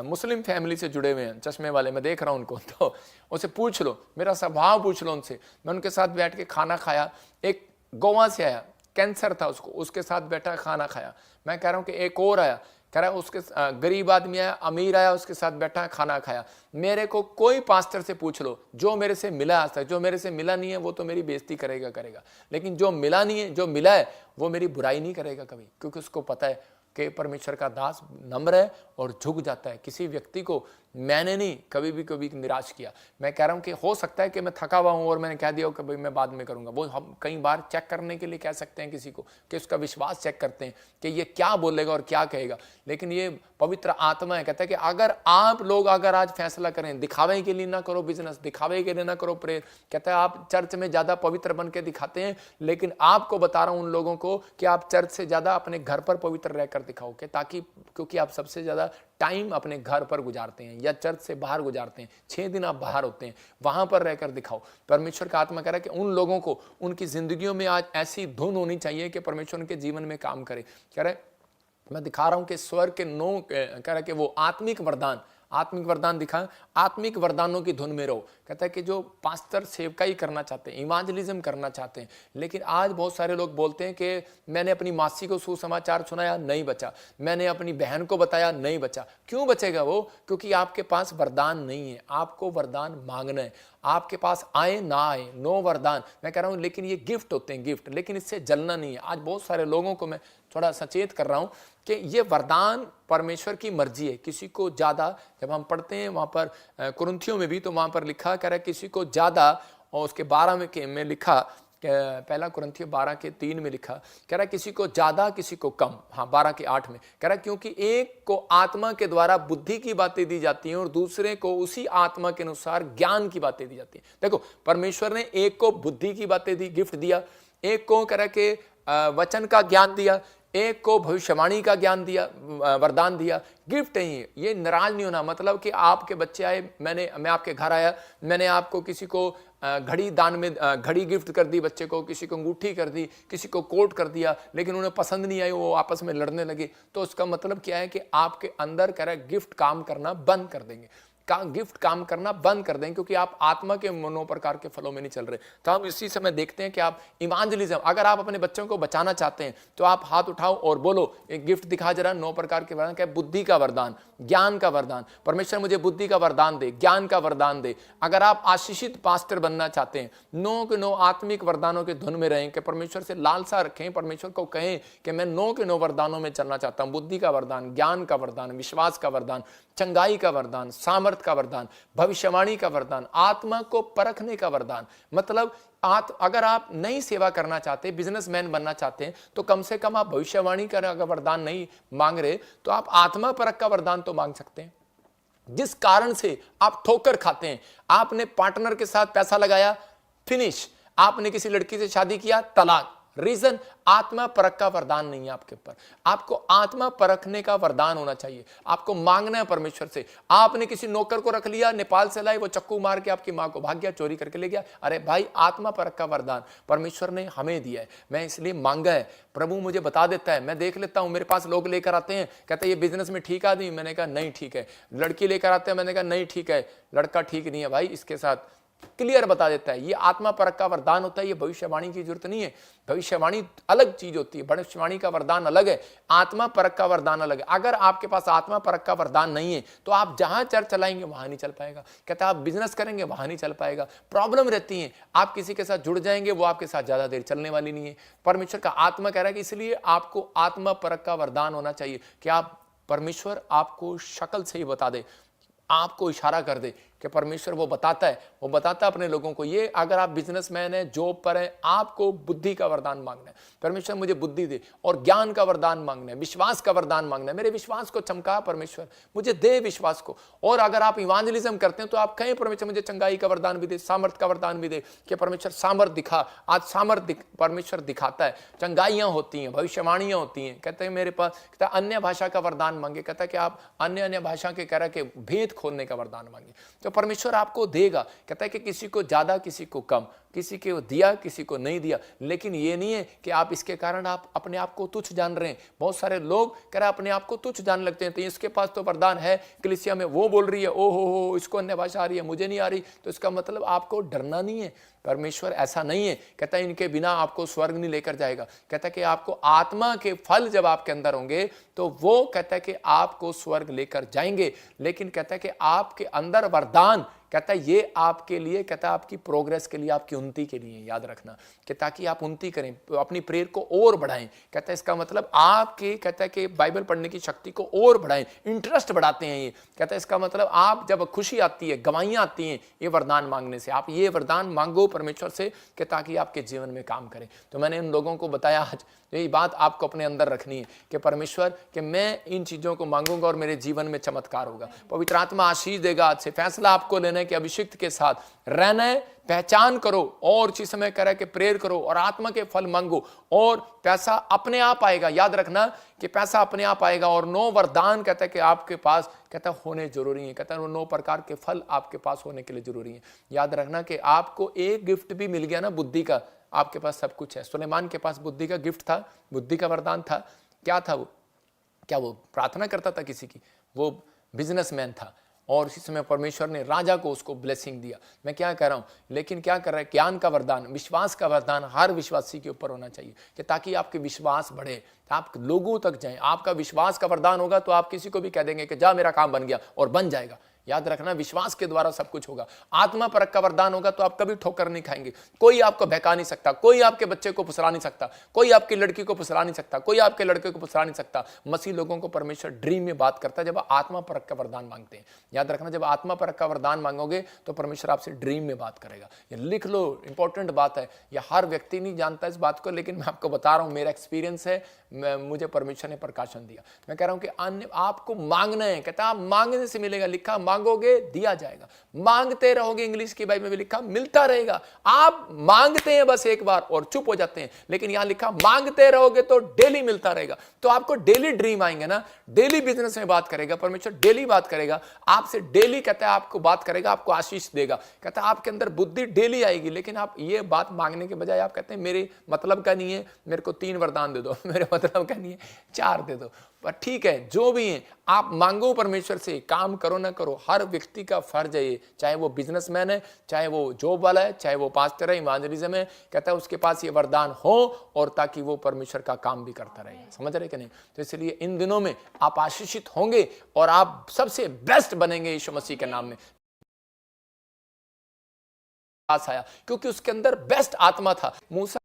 मुस्लिम फैमिली से जुड़े हुए हैं, चश्मे वाले, मैं देख रहा हूं उनको, तो उसे पूछ लो, मेरा स्वभाव पूछ लो उनसे। मैं उनके साथ बैठ के खाना खाया, एक गोवा से आया, कैंसर था उसको, उसके साथ बैठा खाना खाया। मैं कह रहा हूं कि एक और आया, कह रहा है उसके गरीब आदमी आया, अमीर आया, उसके साथ बैठा खाना खाया। मेरे को कोई पास्टर से पूछ लो जो मेरे से मिला आज तक, जो मेरे से मिला नहीं है वो तो मेरी बेइज्जती करेगा, लेकिन जो मिला नहीं है, जो मिला है वो मेरी बुराई नहीं करेगा कभी, क्योंकि उसको पता है कि परमेश्वर का दास नम्र है और झुक जाता है। किसी व्यक्ति को मैंने नहीं कभी निराश किया। मैं कह रहा हूं कि हो सकता है कि मैं थका हुआ हूं और मैंने कह दिया कि भाई मैं बाद में करूंगा। वो हम कई बार चेक करने के लिए कह सकते हैं किसी को, कि उसका विश्वास चेक करते हैं कि ये क्या बोलेगा और क्या कहेगा। लेकिन ये पवित्र आत्मा है, कहता है कि अगर आप लोग अगर आज फैसला करें, दिखावे के लिए ना करो बिजनेस, दिखावे के लिए ना करो प्रेयर। कहता है आप चर्च में ज्यादा पवित्र बन के दिखाते हैं, लेकिन आपको बता रहा हूं उन लोगों को कि आप चर्च से ज्यादा अपने घर पर पवित्र रहकर दिखाओ, कि ताकि क्योंकि आप सबसे ज्यादा टाइम अपने घर पर गुजारते हैं या चर्च से बाहर गुजारते हैं। 6 दिन आप बाहर होते हैं, वहां पर रहकर दिखाओ। परमेश्वर का आत्मा कह रहा है कि उन लोगों को उनकी जिंदगियों में आज ऐसी धुन होनी चाहिए कि परमेश्वर उनके जीवन में काम करे। कह रहे मैं दिखा रहा हूं कि स्वर्ग के 9 कह रहा है कि वो आत्मिक वरदान दिखा, आत्मिक वरदानों की धुन में रहो। कहता है कि जो पास्टर सेवकाई करना चाहते हैं, इवांजलिज्म करना चाहते हैं, लेकिन आज बहुत सारे लोग बोलते हैं कि मैंने अपनी मासी को सुसमाचार सुनाया, नहीं बचा, मैंने अपनी बहन को बताया, नहीं बचा। क्यों बचेगा वो? क्योंकि आपके पास वरदान नहीं है। आपको वरदान मांगना है, आपके पास आए ना आए, नो वरदान मैं कह रहा हूं, लेकिन ये गिफ्ट होते हैं, गिफ्ट, लेकिन इससे जलना नहीं है। आज बहुत सारे लोगों को मैं थोड़ा सचेत कर रहा हूं कि ये वरदान परमेश्वर की मर्जी है। किसी को ज्यादा, जब हम पढ़ते हैं वहां पर कुरिन्थियों में भी, तो वहां पर लिखा कह रहा है किसी को ज्यादा, और उसके 12 में लिखा, पहला कुरिन्थियों 12:3 में लिखा, कह रहा है किसी को ज्यादा किसी को कम। हाँ 12:8 में कह रहा है क्योंकि एक को आत्मा के द्वारा बुद्धि की बातें दी जाती हैं और दूसरे को उसी आत्मा के अनुसार ज्ञान की बातें दी जाती हैं। देखो परमेश्वर ने एक को बुद्धि की बातें दी, गिफ्ट दिया, एक को कह रहा है कि वचन का ज्ञान दिया, एक को भविष्यवाणी का ज्ञान दिया, वरदान दिया, गिफ्ट है ये नाराज नहीं होना। मतलब कि आपके बच्चे आए, मैं आपके घर आया, मैंने आपको किसी को घड़ी दान में घड़ी गिफ्ट कर दी बच्चे को, किसी को अंगूठी कर दी, किसी को कोट कर दिया, लेकिन उन्हें पसंद नहीं आई, वो आपस में लड़ने लगे। तो उसका मतलब क्या है कि आपके अंदर कह रहा है गिफ्ट काम करना बंद कर देंगे, गिफ्ट काम करना बंद कर दें, क्योंकि आप आत्मा के मनो प्रकार के फलों में नहीं चल रहे। तो हम इसी समय देखते हैं कि आप इवांजलिज्म, अगर आप अपने बच्चों को बचाना चाहते हैं तो आप हाथ उठाओ और बोलो, एक गिफ्ट दिखा जरा 9 प्रकार के वरदान, क्या? बुद्धि का वरदान, ज्ञान का वरदान। परमेश्वर मुझे बुद्धि का वरदान दे, ज्ञान का वरदान दे। अगर आप आशीषित पास्टर बनना चाहते हैं, 9 के 9 आत्मिक वरदानों के धुन में रहें, कि परमेश्वर से लालसा रखें, परमेश्वर को कहें कि मैं 9 के 9 वरदानों में चलना चाहता हूं। बुद्धि का वरदान, ज्ञान का वरदान, विश्वास का वरदान, चंगाई का वरदान, सामर्थ का वरदान, भविष्यवाणी का वरदान, आत्मा को परखने का वरदान। मतलब अगर आप नई सेवा करना चाहते हैं, बिजनेसमैन बनना चाहते हैं, तो कम से कम आप भविष्यवाणी का अगर वरदान नहीं मांग रहे तो आप आत्मा परख का वरदान तो मांग सकते हैं। जिस कारण से आप ठोकर खाते हैं, आपने पार्टनर के साथ पैसा लगाया, फिनिश, आपने किसी लड़की से शादी किया, तलाक। रीजन, आत्मा परख का वरदान नहीं है आपके ऊपर। आपको आत्मा परखने का वरदान होना चाहिए, आपको मांगना है परमेश्वर से। आपने किसी नौकर को रख लिया, नेपाल से लाए, वो चक्कू मार के आपकी मां को भाग गया, चोरी करके ले गया। अरे भाई, आत्मा परख का वरदान परमेश्वर ने हमें दिया है, मैं इसलिए मांगा है। प्रभु मुझे बता देता है, मैं देख लेता हूं। मेरे पास लोग लेकर आते हैं, कहते हैं ये बिजनेस में ठीक आदमी, मैंने कहा नहीं ठीक है। लड़की लेकर आते हैं, मैंने कहा नहीं ठीक है, लड़का ठीक नहीं है भाई, इसके साथ क्लियर बता देता है। ये आत्मा परख का वरदान होता है, ये भविष्यवाणी की जरूरत नहीं है। भविष्यवाणी अलग चीज होती है, भविष्यवाणी का वरदान अलग है, आत्मा परख का वरदान अलग है। अगर आपके पास आत्मा परख का वरदान नहीं है तो आप जहां चर्च चलाएंगे वहां नहीं चल पाएगा। कहता है आप बिजनेस करेंगे वहां नहीं चल पाएगा। प्रॉब्लम रहती है, आप किसी के साथ जुड़ जाएंगे, वो आपके साथ ज्यादा देर चलने वाली नहीं है। परमेश्वर का आत्मा कह रहा है कि इसलिए आपको आत्मा परख का वरदान होना चाहिए कि आप, परमेश्वर आपको शक्ल से ही बता दे, आपको इशारा कर दे कि परमेश्वर वो बताता है अपने लोगों को। ये अगर आप बिजनेसमैन है, जॉब पर है, आपको बुद्धि का वरदान मांगना है, परमेश्वर मुझे बुद्धि दे, और ज्ञान का वरदान मांगना है, विश्वास का वरदान मांगना है, मेरे विश्वास को चमका परमेश्वर, मुझे दे विश्वास को। और अगर आप इवांजलिज्म करते हैं तो आप कहें परमेश्वर मुझे चंगाई का वरदान भी दे, सामर्थ का वरदान भी दे, कि परमेश्वर सामर्थ दिखा। आज सामर्थ परमेश्वर दिखाता है, चंगाइयां होती हैं, भविष्यवाणियां होती हैं। कहते हैं मेरे पास, कहता है अन्य भाषा का वरदान मांगे, कहता है कि आप अन्य भाषा के कह रहा है कि भेद खोलने का वरदान मांगे, तो परमेश्वर आपको देगा। कहता है कि किसी को ज्यादा किसी को कम, किसी को दिया किसी को नहीं दिया। लेकिन ये नहीं है कि आप इसके कारण आप अपने आप को तुच्छ जान रहे हैं। बहुत सारे लोग कह रहे हैं अपने आप को तुच्छ जान लगते हैं, तो इसके पास तो वरदान है, कलीसिया में वो बोल रही है, ओ हो इसको अन्य भाषा आ रही है, मुझे नहीं आ रही, तो इसका मतलब आपको डरना नहीं है। परमेश्वर ऐसा नहीं है, कहता है इनके बिना आपको स्वर्ग नहीं लेकर जाएगा। कहता है कि आपको आत्मा के फल जब आपके अंदर होंगे तो वो कहता है कि आपको स्वर्ग लेकर जाएंगे। लेकिन कहता है कि आपके अंदर वरदान कहता है ये आपके लिए, कहता है आपकी प्रोग्रेस के लिए, आपकी उन्नति के लिए, याद रखना कि ताकि आप उन्नति करें, अपनी प्रेयर को और बढ़ाएं। कहता है इसका मतलब आपके, कहता है कि बाइबल पढ़ने की शक्ति को और बढ़ाएं, इंटरेस्ट बढ़ाते हैं ये। कहता है इसका मतलब आप जब खुशी आती है, गवाहियां आती हैं ये वरदान मांगने से, आप ये वरदान मांगो परमेश्वर से कि ताकि आपके जीवन में काम करें। तो मैंने इन लोगों को बताया आज यही बात आपको अपने अंदर रखनी है कि परमेश्वर कि मैं इन चीज़ों को मांगूंगा और मेरे जीवन में चमत्कार होगा। पवित्र आत्मा आशीष देगा। आज से फैसला आपको लेना है कि अभिषिक्त के साथ रहना है, पहचान करो और उसी समय कह रहा है कि प्रेयर करो और आत्मा के फल मांगो और पैसा अपने आप आएगा। याद रखना कि पैसा अपने आप आएगा और 9 वरदान कहता है कि आपके पास कहता है होने जरूरी है। कहता है वो 9 प्रकार के फल आपके पास होने के लिए जरूरी है। याद रखना कि आपको एक गिफ्ट भी मिल गया ना बुद्धि का, आपके पास सब कुछ है। सुलेमान के पास बुद्धि का गिफ्ट था, बुद्धि का वरदान था। क्या था वो? क्या वो प्रार्थना करता था किसी की? वो बिजनेसमैन था और इसी समय परमेश्वर ने राजा को उसको ब्लेसिंग दिया। मैं क्या कह रहा हूं, लेकिन क्या कर रहा है, ज्ञान का वरदान, विश्वास का वरदान हर विश्वासी के ऊपर होना चाहिए कि ताकि आपके विश्वास बढ़े, आप लोगों तक जाएं। आपका विश्वास का वरदान होगा तो आप किसी को भी कह देंगे कि जा मेरा काम बन गया, और बन जाएगा। याद रखना विश्वास के द्वारा सब कुछ होगा। आत्मा परख का वरदान होगा तो आप कभी ठोकर नहीं खाएंगे। कोई आपको बहका नहीं सकता, कोई आपके बच्चे को फुसला नहीं सकता, कोई आपकी लड़की को फुसला नहीं सकता, कोई आपके लड़के को फुसला नहीं सकता। मसीह लोगों को परमेश्वर ड्रीम में बात करता है जब आत्मा परख का वरदान मांगते हैं। याद रखना जब आत्मा परख का वरदान मांगोगे तो परमेश्वर आपसे ड्रीम में बात करेगा। ये लिख लो, इंपॉर्टेंट बात है। यह हर व्यक्ति नहीं जानता इस बात को, लेकिन मैं आपको बता रहा हूं, मेरा एक्सपीरियंस है, मुझे परमेश्वर ने प्रकाशन दिया। मैं कह रहा हूं कि अन्य आपको मांगना है। कहता आप मांगने से मिलेगा, लिखा मांगोगे दिया जाएगा, मांगते रहोगे, इंग्लिश की बाइबल में भी लिखा मिलता रहेगा। आप मांगते हैं बस एक बार और चुप हो जाते हैं, लेकिन यहां लिखा मांगते रहोगे तो डेली मिलता रहेगा। तो आपको डेली ड्रीम आएंगे ना, डेली बिजनेस में बात करेगा परमेश्वर, डेली बात करेगा आपसे, डेली कहता है आपको बात करेगा, आपको आशीष देगा। कहता है आपके अंदर बुद्धि डेली आएगी। लेकिन आप ये बात मांगने के बजाय आप कहते हैं मेरे मतलब का नहीं है, मेरे को 3 वरदान दे दो, मेरे मतलब का नहीं है 4 दे दो। पर ठीक है, जो भी है आप मांगो परमेश्वर से, काम करो ना करो, हर व्यक्ति का फर्ज है ये, चाहे वो बिजनेसमैन है, चाहे वो जॉब वाला है, चाहे वो पास्टर है, इवांजलिज्म है, कहता है उसके पास ये वरदान हो और ताकि वो परमेश्वर का काम भी करता रहे। समझ रहे कि नहीं? तो इसलिए इन दिनों में आप आशीषित होंगे और आप सबसे बेस्ट बनेंगे यीशु मसीह के नाम में। पास आया क्योंकि उसके अंदर बेस्ट आत्मा था। मूसा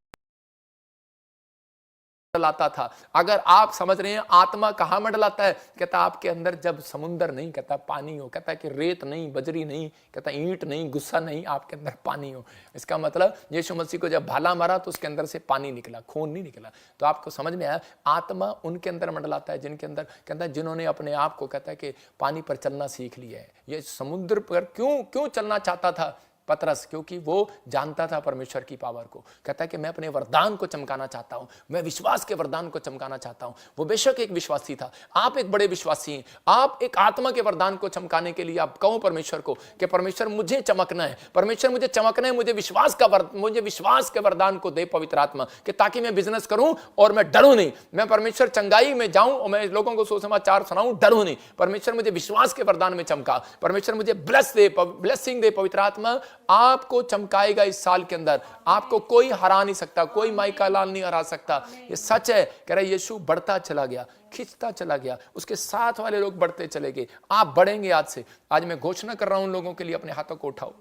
लाता था। अगर आप समझ रहे हैं आत्मा कहां मंडलाता है, कहता आपके अंदर जब समुंदर नहीं, कहता पानी हो, कहता कि रेत नहीं, बजरी नहीं, कहता ईंट नहीं, गुस्सा नहीं, आपके अंदर पानी हो। इसका मतलब यीशु मसीह को जब भाला मारा तो उसके अंदर से पानी निकला, खून नहीं निकला। तो आपको समझ में आया, आत्मा उनके अंदर मंडलाता है जिनके अंदर, कहता है जिन्होंने अपने आप को, कहता है कि पानी पर चलना सीख लिया है। ये समुद्र पर क्यों चलना चाहता था पतरस? क्योंकि वो जानता था परमेश्वर की पावर को। कहता है कि मैं अपने वरदान को चमकाना चाहता हूं, मैं विश्वास के वरदान को चमकाना चाहता हूं। वो बेशक एक विश्वासी था, आप एक बड़े विश्वासी हैं। आप एक आत्मा के वरदान को चमकाने के लिए आप कहो परमेश्वर को कि परमेश्वर मुझे चमकना है, परमेश्वर मुझे चमकना है, मुझे विश्वास के वरदान को दे पवित्र आत्मा, कि ताकि मैं बिजनेस करूं और मैं डरूं नहीं, मैं परमेश्वर चंगाई में जाऊं और मैं लोगों को सुसमाचार सुनाऊं, डरूं नहीं। परमेश्वर मुझे विश्वास के वरदान में चमका, परमेश्वर मुझे ब्लेसिंग दे। पवित्र आत्मा आपको चमकाएगा इस साल के अंदर, आपको कोई हरा नहीं सकता, कोई माइका लाल नहीं हरा सकता। ये सच है। कह रहा यीशु बढ़ता चला गया, खिंचता चला गया, उसके साथ वाले लोग बढ़ते चले गए। आप बढ़ेंगे आज से। आज मैं घोषणा कर रहा हूं लोगों के लिए, अपने हाथों को उठाओ,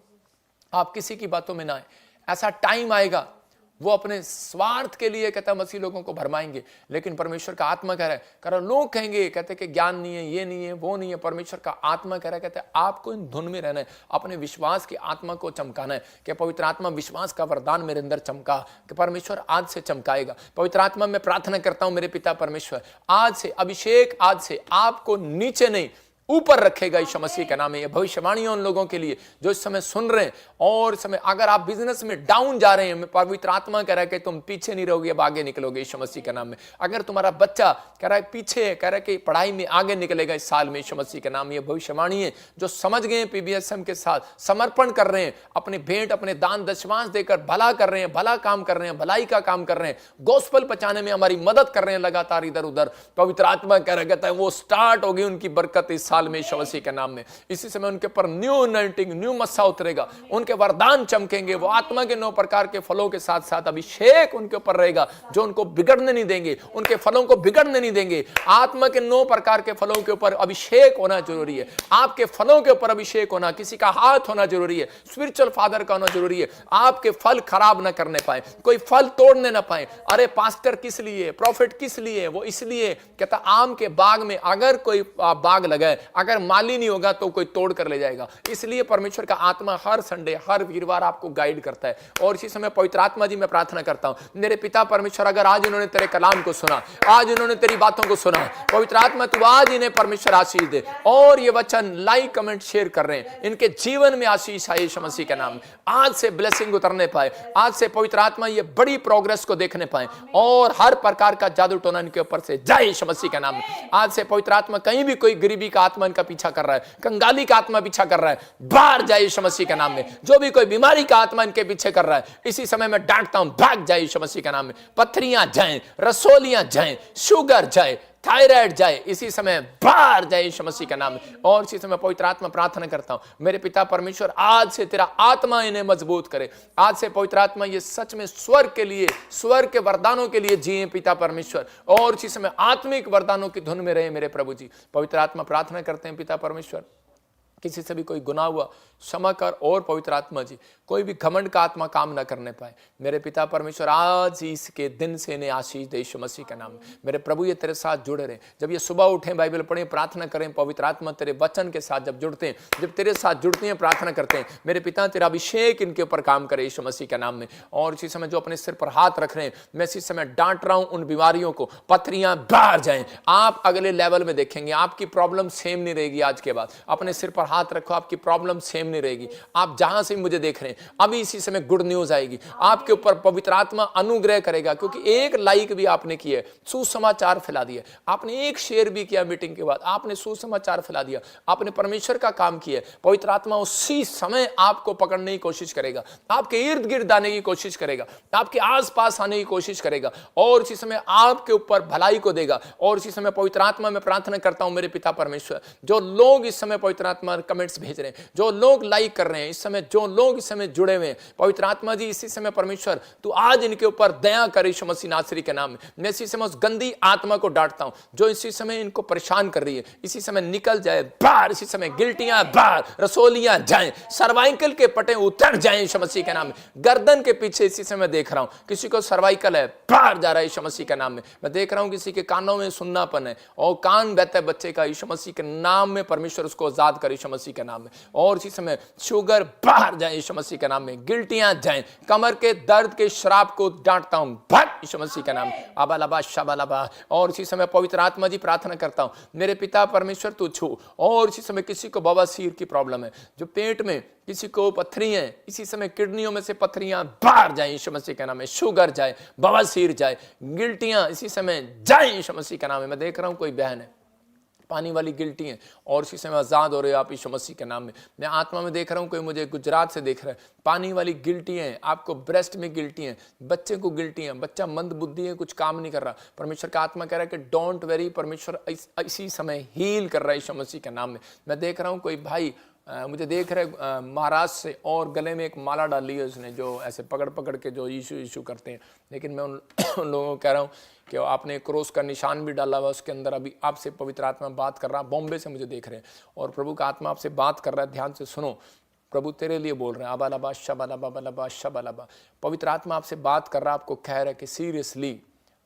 आप किसी की बातों में ना आए। ऐसा टाइम आएगा वो अपने स्वार्थ के लिए, कहता मसीह लोगों को भरमाएंगे, लेकिन परमेश्वर का आत्मा कह रहा है, लोग कहेंगे, कहते कि ज्ञान नहीं है, ये नहीं है, वो नहीं है। परमेश्वर का आत्मा कह रहा है, कहते हैं आपको इन धुन में रहना है, अपने विश्वास की आत्मा को चमकाना है। कि पवित्र आत्मा विश्वास का वरदान मेरे अंदर चमका, कि परमेश्वर आज से चमकाएगा। पवित्र आत्मा मैं प्रार्थना करता हूं मेरे पिता परमेश्वर, आज से अभिषेक, आज से आपको नीचे नहीं ऊपर रखेगा यीशु मसीह का नाम है। ये भविष्यवाणी उन लोगों के लिए जो इस समय सुन रहे हैं, और समय अगर आप बिजनेस में डाउन जा रहे हैं, पवित्र आत्मा कह रहा है कि तुम पीछे नहीं रहोगे, अब आगे निकलोगे यीशु मसीह के नाम में। अगर तुम्हारा बच्चा कह रहा है पीछे, कह रहा है कि पढ़ाई में आगे निकलेगा इस साल में यीशु मसीह के नाम में। ये भविष्यवाणी है जो समझ गए पीबीएसएम के साथ समर्पण कर रहे हैं, अपने भेंट, अपने दान दशमांश देकर भला कर रहे हैं, भला काम कर रहे हैं, भलाई का काम कर रहे हैं, गोस्पल पहुंचाने में हमारी मदद कर रहे हैं लगातार इधर उधर। पवित्र आत्मा कह रहा है, कहता है वो स्टार्ट होगी उनकी बरकत इस साल में यीशु मसीह के नाम में। इसी समय उनके ऊपर न्यू अनॉइंटिंग, न्यू मस्सा उतरेगा, उनके वरदान चमकेंगे, वो आत्मा के 9 प्रकार के फलों के साथ साथ अभिषेक उनके ऊपर रहेगा जो उनको बिगड़ने नहीं देंगे, उनके फलों को बिगड़ने नहीं देंगे। आत्मा के 9 प्रकार के फलों के ऊपर अभिषेक होना जरूरी है, आपके फलों के ऊपर अभिषेक होना, किसी का हाथ होना जरूरी है, स्पिरिचुअल फादर का होना जरूरी है। आपके फल खराब ना करने पाए, कोई फल तोड़ने ना पाए। अरे पास्टर किस लिए, प्रॉफिट किस लिए? वो इसलिए कहता आम के बाग में अगर कोई बाग लगाए, अगर माली नहीं होगा तो कोई तोड़ कर ले जाएगा। इसलिए परमेश्वर का आत्मा हर संडे, हर वीरवार आपको गाइड करता है। और इसी समय पवित्र आत्मा जी मैं प्रार्थना करता हूं, मेरे पिता परमेश्वर, अगर आज इन्होंने तेरे कलाम को सुना, आज इन्होंने तेरी बातों को सुना, पवित्र आत्मा तू आज इन्हें परमेश्वर आशीष दे। और ये वचन लाइक कमेंट शेयर कर रहे हैं, इनके जीवन में आशीष आए यीशु मसीह के नाम में। आज से ब्लेसिंग उतरने पाए, आज से पवित्र आत्मा ये बड़ी प्रोग्रेस को देखने पाए और हर प्रकार का जादू टोना इनके ऊपर से जाए यीशु मसीह के नाम में। आज से पवित्र आत्मा कहीं भी कोई गरीबी का आत्मा इनका पीछा कर रहा है, कंगाली का आत्मा पीछा कर रहा है, बाहर जाए यीशु मसीह के नाम में। जो भी कोई बीमारी का आत्मा इनके पीछे कर रहा है, इसी समय मैं डांटता हूं, भाग जाए यीशु मसीह के नाम में। पत्थरियां जाएं, रसोलियां जाएं, शुगर जाए, थायराइड जाए, इसी समय बाहर जाए यीशु मसीह का नाम में। और इसी समय पवित्र आत्मा प्रार्थना करता हूं, मेरे पिता परमेश्वर आज से तेरा आत्मा इन्हें मजबूत करे। आज से पवित्र आत्मा ये सच में स्वर्ग के लिए, स्वर्ग के वरदानों के लिए जिए पिता परमेश्वर, और इसी समय आत्मिक वरदानों की धुन में रहे मेरे प्रभु जी। पवित्र आत्मा प्रार्थना करते हैं पिता परमेश्वर, किसी से भी कोई गुनाह हुआ क्षमा कर, और पवित्र आत्मा जी कोई भी घमंड का आत्मा काम ना करने पाए मेरे पिता परमेश्वर। आज इसके दिन से इन्हें आशीष दे यीशु मसीह का नाम। मेरे प्रभु ये तेरे साथ जुड़े रहे, जब ये सुबह उठें, बाइबल पढ़ें, प्रार्थना करें, पवित्र आत्मा तेरे वचन के साथ जब जुड़ते हैं, जब तेरे साथ जुड़ते हैं, प्रार्थना करते हैं, मेरे पिता तेरा अभिषेक इनके ऊपर काम करे यीशु मसीह के नाम में। और इसी समय जो अपने सिर पर हाथ रख रहे हैं, मैं इसी समय डांट रहा हूं उन बीमारियों को, पथरियां बाहर जाएं। आप अगले लेवल में देखेंगे, आपकी प्रॉब्लम सेम नहीं रहेगी। आज के बाद अपने सिर पर हाथ रखो, आपकी प्रॉब्लम सेम नहीं रहेगी। आप जहां से मुझे देख रहे हैं, अभी इसी समय गुड न्यूज आएगी आपके ऊपर, पवित्र आत्मा अनुग्रह करेगा, क्योंकि एक लाइक भी आपने किया, सुसमाचार फैला दिया, आपने एक शेयर भी किया मीटिंग के बाद, आपने सुसमाचार फैला दिया, आपने परमेश्वर का काम किया। पवित्र आत्मा उसी समय आपको पकड़ने की कोशिश करेगा, आपके इर्द गिर्द आने की कोशिश करेगा, आपके आसपास आने की कोशिश करेगा, और इसी समय आपके ऊपर भलाई को देगा। और इसी समय पवित्र आत्मा में प्रार्थना करता हूं मेरे पिता परमेश्वर, जो लोग इस समय पवित्र आत्मा कमेंट्स भेज रहे हैं, जो लोग लाइक कर रहे हैं इस समय, जो लोग इस समय जुड़े हुए हैं, पवित्र आत्मा जी इसी समय परमेश्वर तू आज इनके ऊपर दया कर यीशु मसीह नासरी के नाम में। मैं इसी समय उस गंदी आत्मा को डांटता हूं जो इसी समय इनको परेशान कर रही है, इसी समय निकल जाए बाहर। इसी समय गिल्टियां बाहर, रसोलियां जाएं, सर्वाइकल के पटे उतर जाएं यीशु मसीह के नाम में। गर्दन के पीछे इसी समय देख रहा हूं किसी को सर्वाइकल है, बाहर जा रहा है यीशु मसीह के नाम में। मैं देख रहा हूं किसी के कानों में सुन्नापन है और कान बहता है बच्चे का, यीशु मसीह के नाम में परमेश्वर उसको आजाद कर यीशु मसीह के नाम में। और इसी समय शुगर बाहर जाए यीशु मसीह के नाम में, गिल्टियां जाएं, कमर के दर्द के श्राप को डांटता हूं, भाग यीशु मसीह के नाम में। अबालबा शबालबा। और इसी समय पवित्र आत्मा जी प्रार्थना करता हूं मेरे पिता परमेश्वर तू छू। और इसी समय किसी को बवासीर की प्रॉब्लम है, जो पेट में किसी को पत्थरी है, इसी समय किडनियों में से पत्थरियां बाहर जाए यीशु मसीह के नाम में। शुगर जाए, बवासीर जाए, गिल्टियां इसी समय जाए यीशु मसीह के नाम में। मैं देख रहा हूं कोई बहन है पानी वाली गिल्टी हैं और इसी समय आजाद हो रहे हो आप यीशु मसीह के नाम में। मैं आत्मा में देख रहा हूं कोई मुझे गुजरात से देख रहा है, पानी वाली गिल्टी हैं, आपको ब्रेस्ट में गिल्टी हैं, बच्चे को गिल्टी हैं, बच्चा मंद बुद्धि है, कुछ काम नहीं कर रहा। परमेश्वर का आत्मा कह रहा है कि डोंट वेरी, परमेश्वर इसी समय हील कर रहा है यीशु मसीह के नाम में। मैं देख रहा हूं कोई भाई मुझे देख रहे महाराष्ट्र से, और गले में एक माला डाली है उसने, जो ऐसे पकड़ पकड़ के जो यीशु यीशु करते हैं। लेकिन मैं उन लोगों को कह रहा हूँ कि आपने क्रॉस का निशान भी डाला हुआ उसके अंदर। अभी आपसे पवित्र आत्मा बात कर रहा, बॉम्बे से मुझे देख रहे हैं, और प्रभु का आत्मा आपसे बात कर रहा है, ध्यान से सुनो। प्रभु तेरे लिए बोल रहे हैं, अबालबा शबालबा बलबा शबालबा। पवित्र आत्मा आपसे बात कर रहा है, आपको कह रहा है कि सीरियसली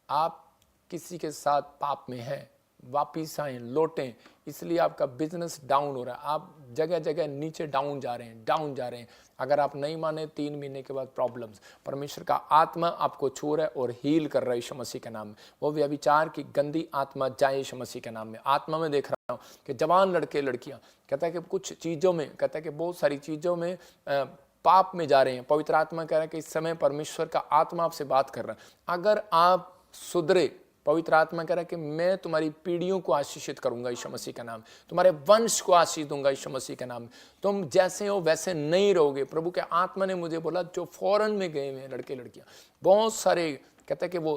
आप किसी के साथ पाप में हैं, वापिस आए, लौटें, इसलिए आपका बिजनेस डाउन हो रहा है, आप जगह जगह नीचे डाउन जा रहे हैं, डाउन जा रहे हैं। अगर आप नहीं माने 3 महीने के बाद प्रॉब्लम्स, परमेश्वर का आत्मा आपको छू रहा है और हील कर रहा है यीशु मसीह के नाम में। वो व्यभिचार की गंदी आत्मा जाए यीशु मसीह के नाम में। आत्मा में देख रहा हूँ कि जवान लड़के लड़कियाँ, कहता है कि कुछ चीज़ों में, कहता है कि बहुत सारी चीज़ों में पाप में जा रहे हैं। पवित्र आत्मा कह रहा है कि इस समय परमेश्वर का आत्मा आपसे बात कर रहा है, अगर आप सुधरे, पवित्र आत्मा कह रहा है कि मैं तुम्हारी पीढ़ियों को आशीषित करूंगा यीशु मसीह का नाम, तुम्हारे वंश को आशीष दूंगा यीशु मसीह का नाम। तुम जैसे हो वैसे नहीं रहोगे। प्रभु के आत्मा ने मुझे बोला जो फॉरेन में गए हुए हैं लड़के लड़कियां, बहुत सारे कहता है कि वो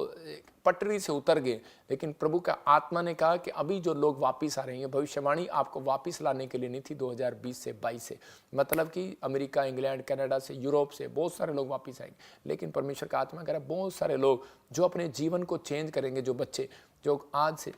पटरी से उतर गए, लेकिन प्रभु का आत्मा ने कहा कि अभी जो लोग वापस आ रहे हैं, भविष्यवाणी आपको वापस लाने के लिए नहीं थी 2020 से 22 से, मतलब कि अमेरिका, इंग्लैंड, कनाडा से, यूरोप से बहुत सारे लोग वापस आएंगे, लेकिन परमेश्वर का आत्मा कह रहा है बहुत सारे लोग जो अपने जीवन को चेंज करेंगे, जो बच्चे जो आज से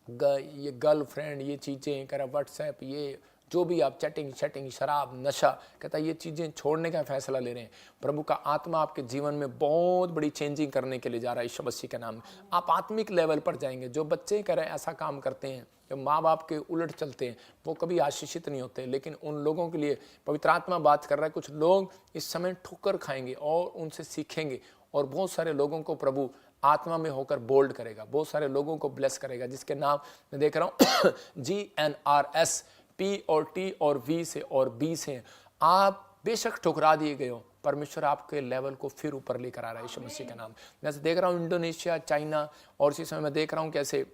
ये गर्लफ्रेंड, ये चीज़ें कह रहा व्हाट्सएप, ये जो भी आप चैटिंग, शराब, नशा, कहता है ये चीज़ें छोड़ने का फैसला ले रहे हैं। प्रभु का आत्मा आपके जीवन में बहुत बड़ी चेंजिंग करने के लिए जा रहा है यीशु मसीह के नाम में। आप आत्मिक लेवल पर जाएंगे। जो बच्चे कह रहे हैं ऐसा काम करते हैं, जो माँ बाप के उलट चलते हैं, वो कभी आशीषित नहीं होते, लेकिन उन लोगों के लिए पवित्र आत्मा बात कर रहा है। कुछ लोग इस समय ठोकर खाएंगे और उनसे सीखेंगे, और बहुत सारे लोगों को प्रभु आत्मा में होकर बोल्ड करेगा, बहुत सारे लोगों को ब्लेस करेगा, जिसके नाम मैं देख रहा हूँ GNRS, P और T और V से और B से। आप बेशक ठुकरा दिए गए हो, परमेश्वर आपके लेवल को फिर ऊपर लेकर आ रहा है यीशु मसीह के नाम। मैं देख रहा हूँ इंडोनेशिया, चाइना, और इसी समय मैं देख रहा हूँ कैसे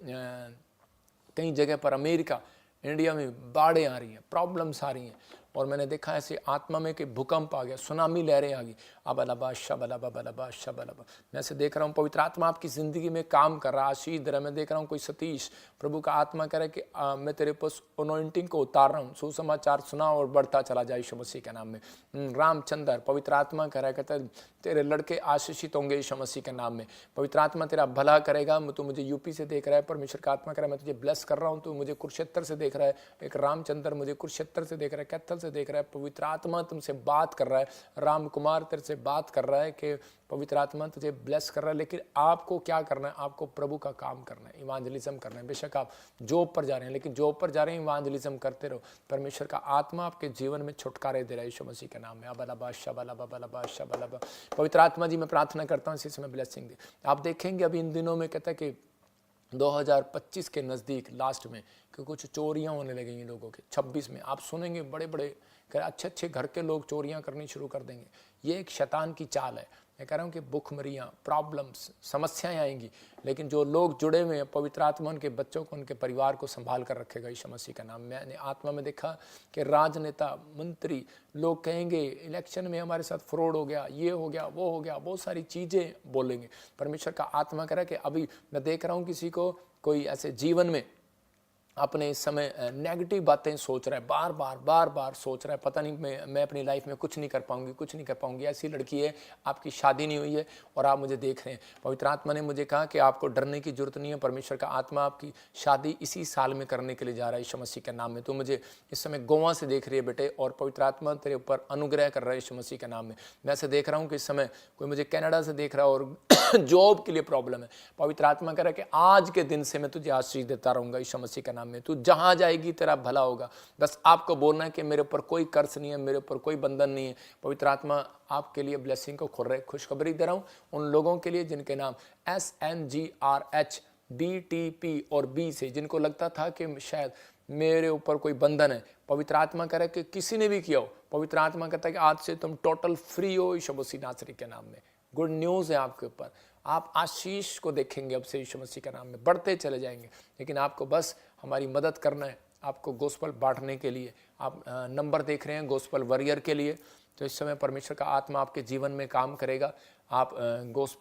कई जगह पर अमेरिका, इंडिया में बाढ़ें आ रही हैं, प्रॉब्लम्स आ रही हैं, और मैंने देखा ऐसे आत्मा में कि भूकंप आ गया, सुनामी लहरें आ गई, अबलबा शबलबा बलबा शबलबा। मैं ऐसे देख रहा हूँ पवित्र आत्मा आपकी ज़िंदगी में काम कर रहा है, आशीष दे रहा है। मैं देख रहा हूँ कोई सतीश, प्रभु का आत्मा कह रहा है कि मैं तेरे पास अनॉइंटिंग को उतार रहा हूँ, सुसमाचार सुना और बढ़ता चला जाए यीशु मसीह के नाम में। रामचंद्र, पवित्र आत्मा कह रहा है, कहता है तेरे लड़के आशीषित होंगे यीशु मसीह के नाम में। पवित्र आत्मा तेरा भला करेगा। तू मुझे यूपी से देख रहा है, परमेश्वर का आत्मा कह रहा है मैं तुझे ब्लेस कर रहा हूँ। तू मुझे कुरुक्षेत्र से देख रहा है, एक रामचंद्र मुझे कुरुक्षेत्र से देख रहा है, कैथल से देख रहा है। पवित्र आत्मा तुमसे बात कर रहा है, राम कुमार तेरे से बात कर रहा है कि पवित्र आत्मा तुझे ब्लेस कर रहा है। लेकिन आपको क्या करना है? आपको प्रभु का काम करना है, इवांजलिज्म करना है। बेशक आप जॉब पर जा रहे हैं, लेकिन जॉब पर जा रहे हैं, इवांजलिज्म करते रहो। परमेश्वर का आत्मा आपके जीवन में छुटकारे दे रहा है यीशु मसीह के नाम में। अबलबा शबलबा बलबा शबलबा। पवित्र आत्मा जी मैं प्रार्थना करता हूँ इसी समय ब्लेसिंग दे। आप देखेंगे अभी इन दिनों में कहता है कि 2025 के नज़दीक लास्ट में कि कुछ चोरियां होने लगेंगी लोगों के। 26 में आप सुनेंगे बड़े बड़े अच्छे अच्छे घर के लोग चोरियां करनी शुरू कर देंगे। ये एक शैतान की चाल है। मैं कह रहा हूँ कि भुखमरियाँ, प्रॉब्लम्स, समस्याएं आएंगी, लेकिन जो लोग जुड़े हुए हैं पवित्र आत्मा उनके बच्चों को, उनके परिवार को संभाल कर रखेगा यीशु मसीह का नाम। मैंने आत्मा में देखा कि राजनेता, मंत्री लोग कहेंगे इलेक्शन में हमारे साथ फ्रॉड हो गया, ये हो गया, वो हो गया, बहुत सारी चीज़ें बोलेंगे। परमेश्वर का आत्मा कह रहा है कि अभी मैं देख रहा हूँ किसी को कोई ऐसे जीवन में अपने इस समय नेगेटिव बातें सोच रहा है, बार बार सोच रहा है, पता नहीं मैं अपनी लाइफ में कुछ नहीं कर पाऊंगी। ऐसी लड़की है, आपकी शादी नहीं हुई है और आप मुझे देख रहे हैं। पवित्र आत्मा ने मुझे कहा कि आपको डरने की जरूरत नहीं है। परमेश्वर का आत्मा आपकी शादी इसी साल में करने के लिए जा रहा है यीशु मसीह के नाम में। तो मुझे इस समय गोवा से देख रही है बेटे, और पवित्र आत्मा तेरे ऊपर अनुग्रह कर रहा है यीशु मसीह के नाम में। मैं ऐसे देख रहा हूँ कि इस समय कोई मुझे कनाडा से देख रहा है और जॉब के लिए प्रॉब्लम है। पवित्र आत्मा कह रहा है कि आज के दिन से मैं तुझे आशीष देता रहूंगा यीशु मसीह के नाम में। तू जहां जाएगी तेरा भला होगा। बस आपको बोलना है कि मेरे ऊपर कोई कर्ज नहीं है, मेरे ऊपर कोई बंधन नहीं है। पवित्र आत्मा आपके लिए ब्लेसिंग को खोल रहे। खुशखबरी दे रहा हूं उन लोगों के लिए जिनके नाम SNGRH BTP और B से, जिनको लगता था कि शायद मेरे ऊपर कोई बंधन है। पवित्र आत्मा कह रहा है कि किसी ने भी किया हो, पवित्र आत्मा कहता है कि आज से तुम टोटल फ्री हो यीशु मसीह नासरी के नाम में। गुड न्यूज़ है आपके ऊपर। आप आशीष को देखेंगे अब से यीशु मसीह के नाम में, बढ़ते चले जाएंगे। लेकिन आपको बस हमारी मदद करना है, आपको गोस्पल बांटने के लिए। आप नंबर देख रहे हैं गोस्पल वॉरियर के लिए। तो इस समय परमेश्वर का आत्मा आपके जीवन में काम करेगा। आप गोस्पल